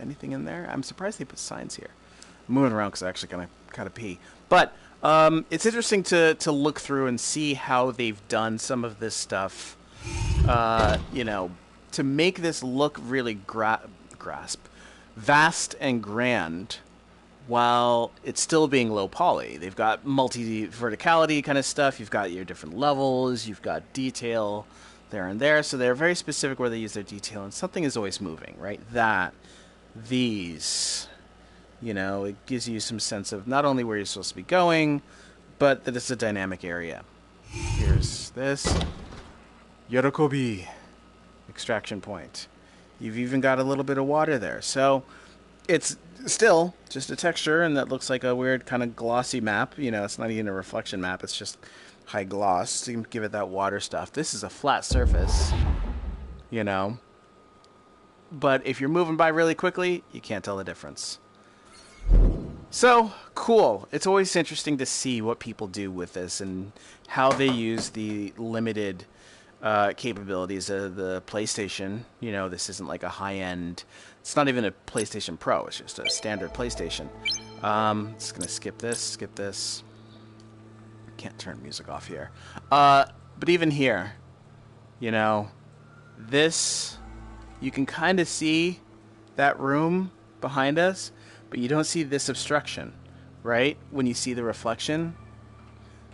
Anything in there? I'm surprised they put signs here. I'm moving around because I actually gotta pee. But it's interesting to look through and see how they've done some of this stuff, you know, to make this look really vast and grand, while it's still being low poly. They've got multi-verticality kind of stuff. You've got your different levels. You've got detail there and there. So they're very specific where they use their detail, and something is always moving, right? These... You know, it gives you some sense of not only where you're supposed to be going, but that it's a dynamic area. Here's this. Yorokobi. extraction point. You've even got a little bit of water there. So it's still just a texture, and that looks like a weird kind of glossy map. You know, it's not even a reflection map. It's just high gloss to give it that water stuff. This is a flat surface, you know. But if you're moving by really quickly, you can't tell the difference. So, cool. It's always interesting to see what people do with this and how they use the limited capabilities of the PlayStation. You know, this isn't like a high-end... It's not even a PlayStation Pro. It's just a standard PlayStation. Just going to skip this. Can't turn music off here. But even here, you know, this... You can kind of see that room behind us, but you don't see this obstruction, right? When you see the reflection.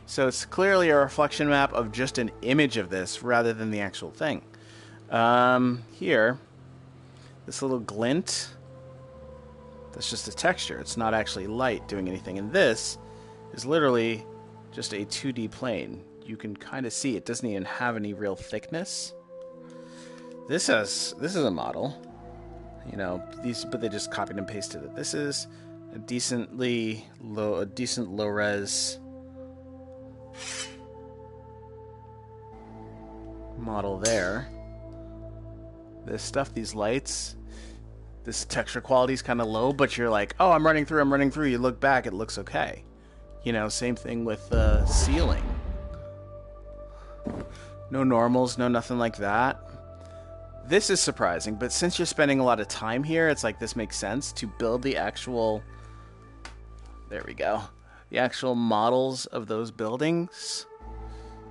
So it's clearly a reflection map of just an image of this rather than the actual thing. Here, this little glint, that's just a texture. It's not actually light doing anything. And this is literally just a 2D plane. You can kind of see it doesn't even have any real thickness. This is a model, you know, but they just copied and pasted it. This is a decent low res model there. This stuff, these lights, this texture quality is kind of low, but you're like, oh, I'm running through. You look back, it looks okay. You know, same thing with the ceiling. No normals, no nothing like that. This is surprising, but since you're spending a lot of time here, it's like this makes sense to build the actual... There we go. The actual models of those buildings.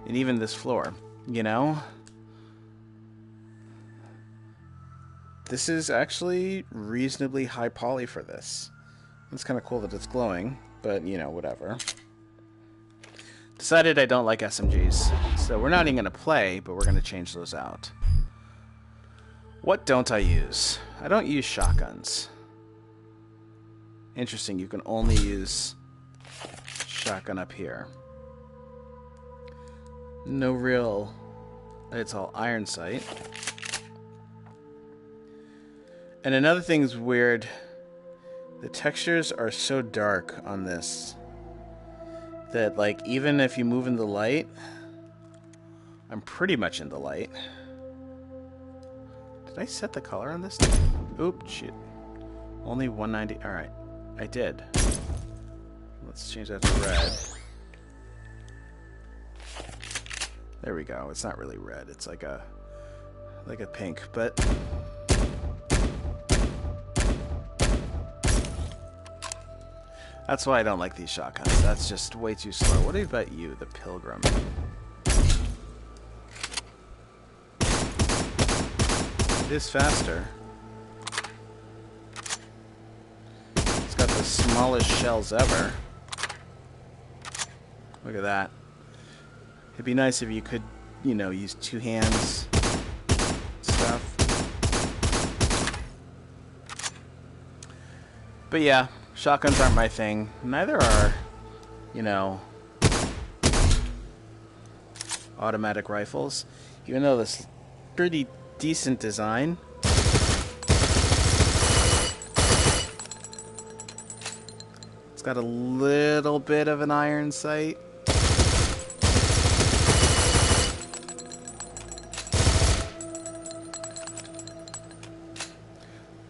And even this floor, you know? This is actually reasonably high poly for this. It's kind of cool that it's glowing, but, you know, whatever. Decided I don't like SMGs, so we're not even going to play, but we're going to change those out. What don't I use? I don't use shotguns. Interesting, you can only use shotgun up here. No real... It's all iron sight. And another thing's weird. The textures are so dark on this that, like, even if you move in the light... I'm pretty much in the light. Did I set the color on this? Oop, shit. Only 190. Alright, I did. Let's change that to red. There we go. It's not really red. It's like a pink, but that's why I don't like these shotguns. That's just way too slow. What about you, the Pilgrim? It is faster. It's got the smallest shells ever. Look at that. It'd be nice if you could, you know, use two hands stuff. But yeah, shotguns aren't my thing. Neither are, you know, automatic rifles. Even though this is pretty decent design. It's got a little bit of an iron sight.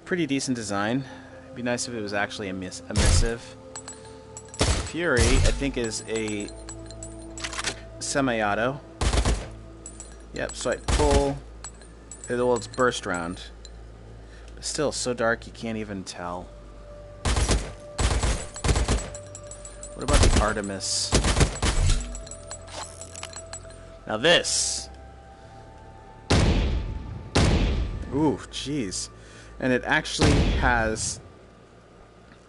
Pretty decent design. It'd be nice if it was actually a missive. Fury, I think, is a semi-auto. Yep, swipe pull. Well, it's burst round. But still, so dark you can't even tell. What about the Artemis? Now this. Ooh, jeez. And it actually has...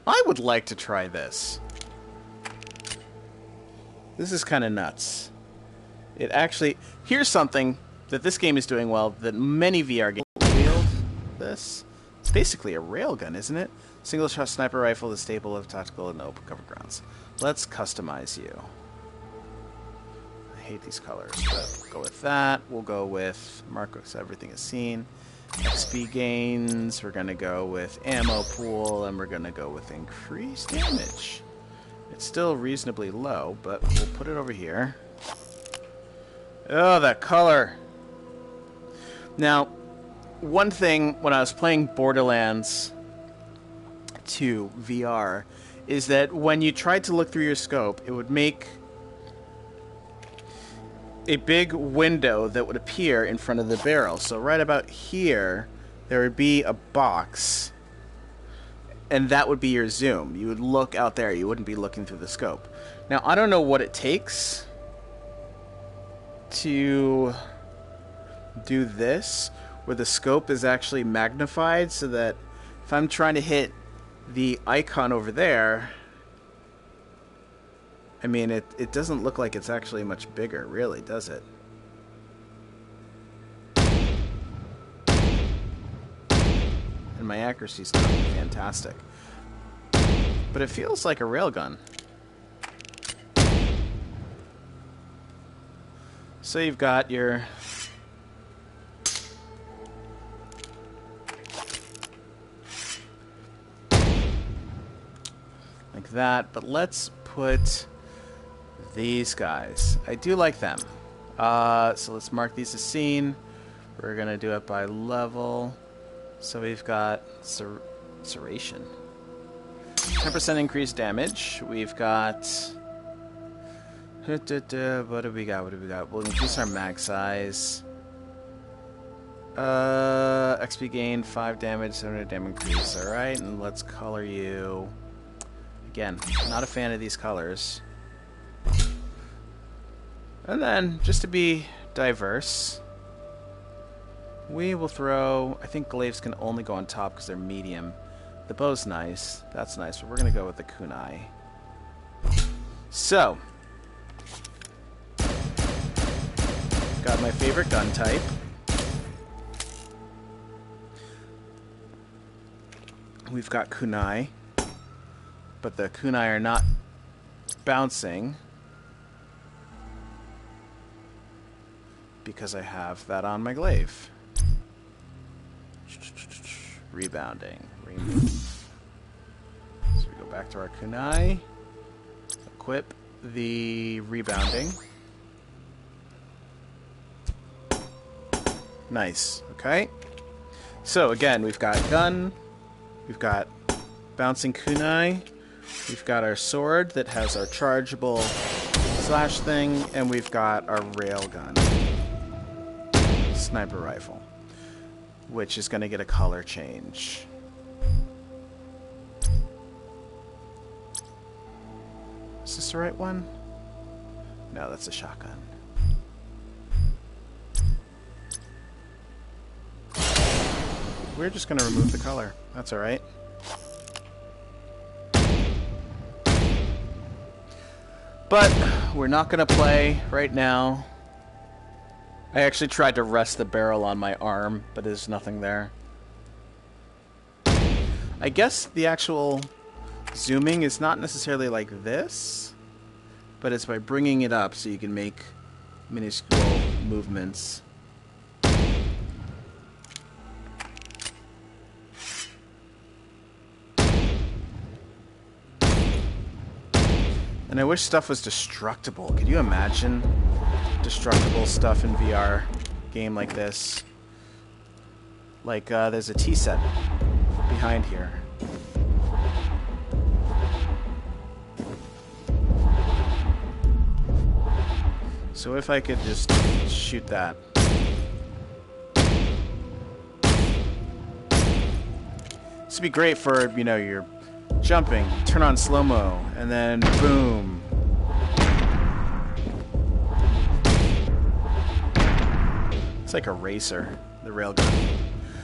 I would like to try this. This is kind of nuts. It actually... Here's something that this game is doing well, that many VR games wield this. It's basically a railgun, isn't it? Single-shot sniper rifle, the staple of tactical and open cover grounds. Let's customize you. hate these colors, but we'll go with that. We'll go with Marcos, everything is seen. XP gains, we're going to go with ammo pool, and we're going to go with increased damage. It's still reasonably low, but we'll put it over here. Oh, that color! Now, one thing when I was playing Borderlands 2 VR is that when you tried to look through your scope, it would make a big window that would appear in front of the barrel. So right about here, there would be a box, and that would be your zoom. You would look out there. You wouldn't be looking through the scope. Now, I don't know what it takes to do this, where the scope is actually magnified so that if I'm trying to hit the icon over there, I mean, it doesn't look like it's actually much bigger, really, does it? And my accuracy's not fantastic. But it feels like a railgun. So you've got your... like that, but let's put these guys. I do like them. So let's mark these as seen. We're going to do it by level. So we've got serration. 10% increased damage. We've got... what do we got? What do we got? We'll increase our mag size. XP gain, 5 damage, 700 damage increase. Alright, and let's color you... Again, not a fan of these colors. And then, just to be diverse, we will throw... I think glaives can only go on top because they're medium. The bow's nice. That's nice, but we're going to go with the kunai. So, got my favorite gun type. We've got kunai. But the kunai are not bouncing because I have that on my glaive. Rebounding. Remove. So we go back to our kunai. Equip the rebounding. Nice. Okay. So again, we've got gun. We've got bouncing kunai. We've got our sword that has our chargeable slash thing, and we've got our railgun. Sniper rifle, which is going to get a color change. Is this the right one? No, that's a shotgun. We're just going to remove the color. That's alright. But we're not going to play right now. I actually tried to rest the barrel on my arm, but there's nothing there. I guess the actual zooming is not necessarily like this, but it's by bringing it up so you can make minuscule movements. And I wish stuff was destructible. Could you imagine destructible stuff in VR game like this? Like, there's a tea set behind here. So if I could just shoot that. This would be great for, you know, your jumping, turn on slow-mo, and then boom. It's like a racer, the railgun.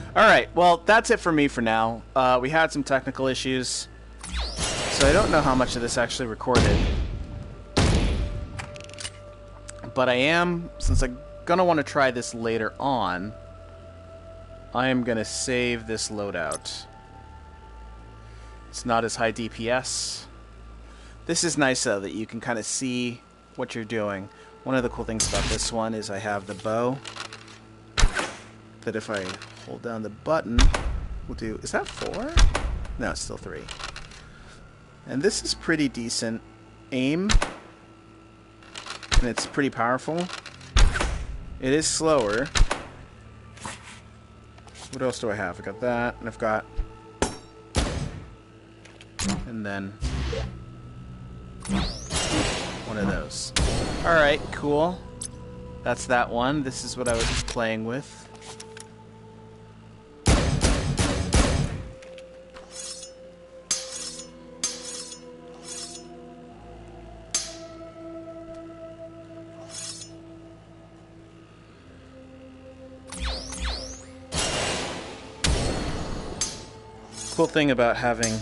Alright, well, that's it for me for now. We had some technical issues, so I don't know how much of this actually recorded. But I am, since I'm going to want to try this later on, I am going to save this loadout. It's not as high DPS. This is nice though, that you can kind of see what you're doing. One of the cool things about this one is I have the bow that if I hold down the button will do... Is that 4? No, it's still 3. And this is pretty decent aim. And it's pretty powerful. It is slower. What else do I have? I got that, and I've got... And then... one of those. Alright, cool. That's that one. This is what I was playing with. Cool thing about having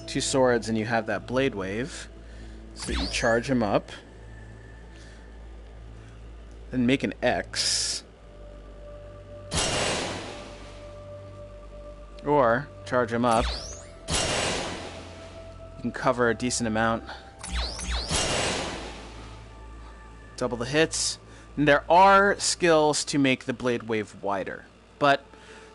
2 swords and you have that blade wave, so you charge them up, then make an X, or charge them up. You can cover a decent amount, double the hits, and there are skills to make the blade wave wider, but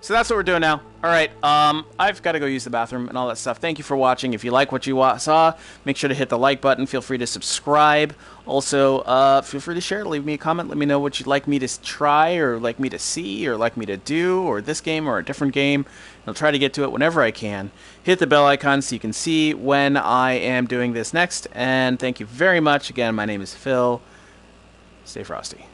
so that's what we're doing now. Alright, I've got to go use the bathroom and all that stuff. Thank you for watching. If you like what you saw, make sure to hit the like button. Feel free to subscribe. Also, feel free to share. Leave me a comment. Let me know what you'd like me to try, or like me to see, or like me to do, or this game, or a different game. I'll try to get to it whenever I can. Hit the bell icon so you can see when I am doing this next. And thank you very much. Again, my name is Phil. Stay frosty.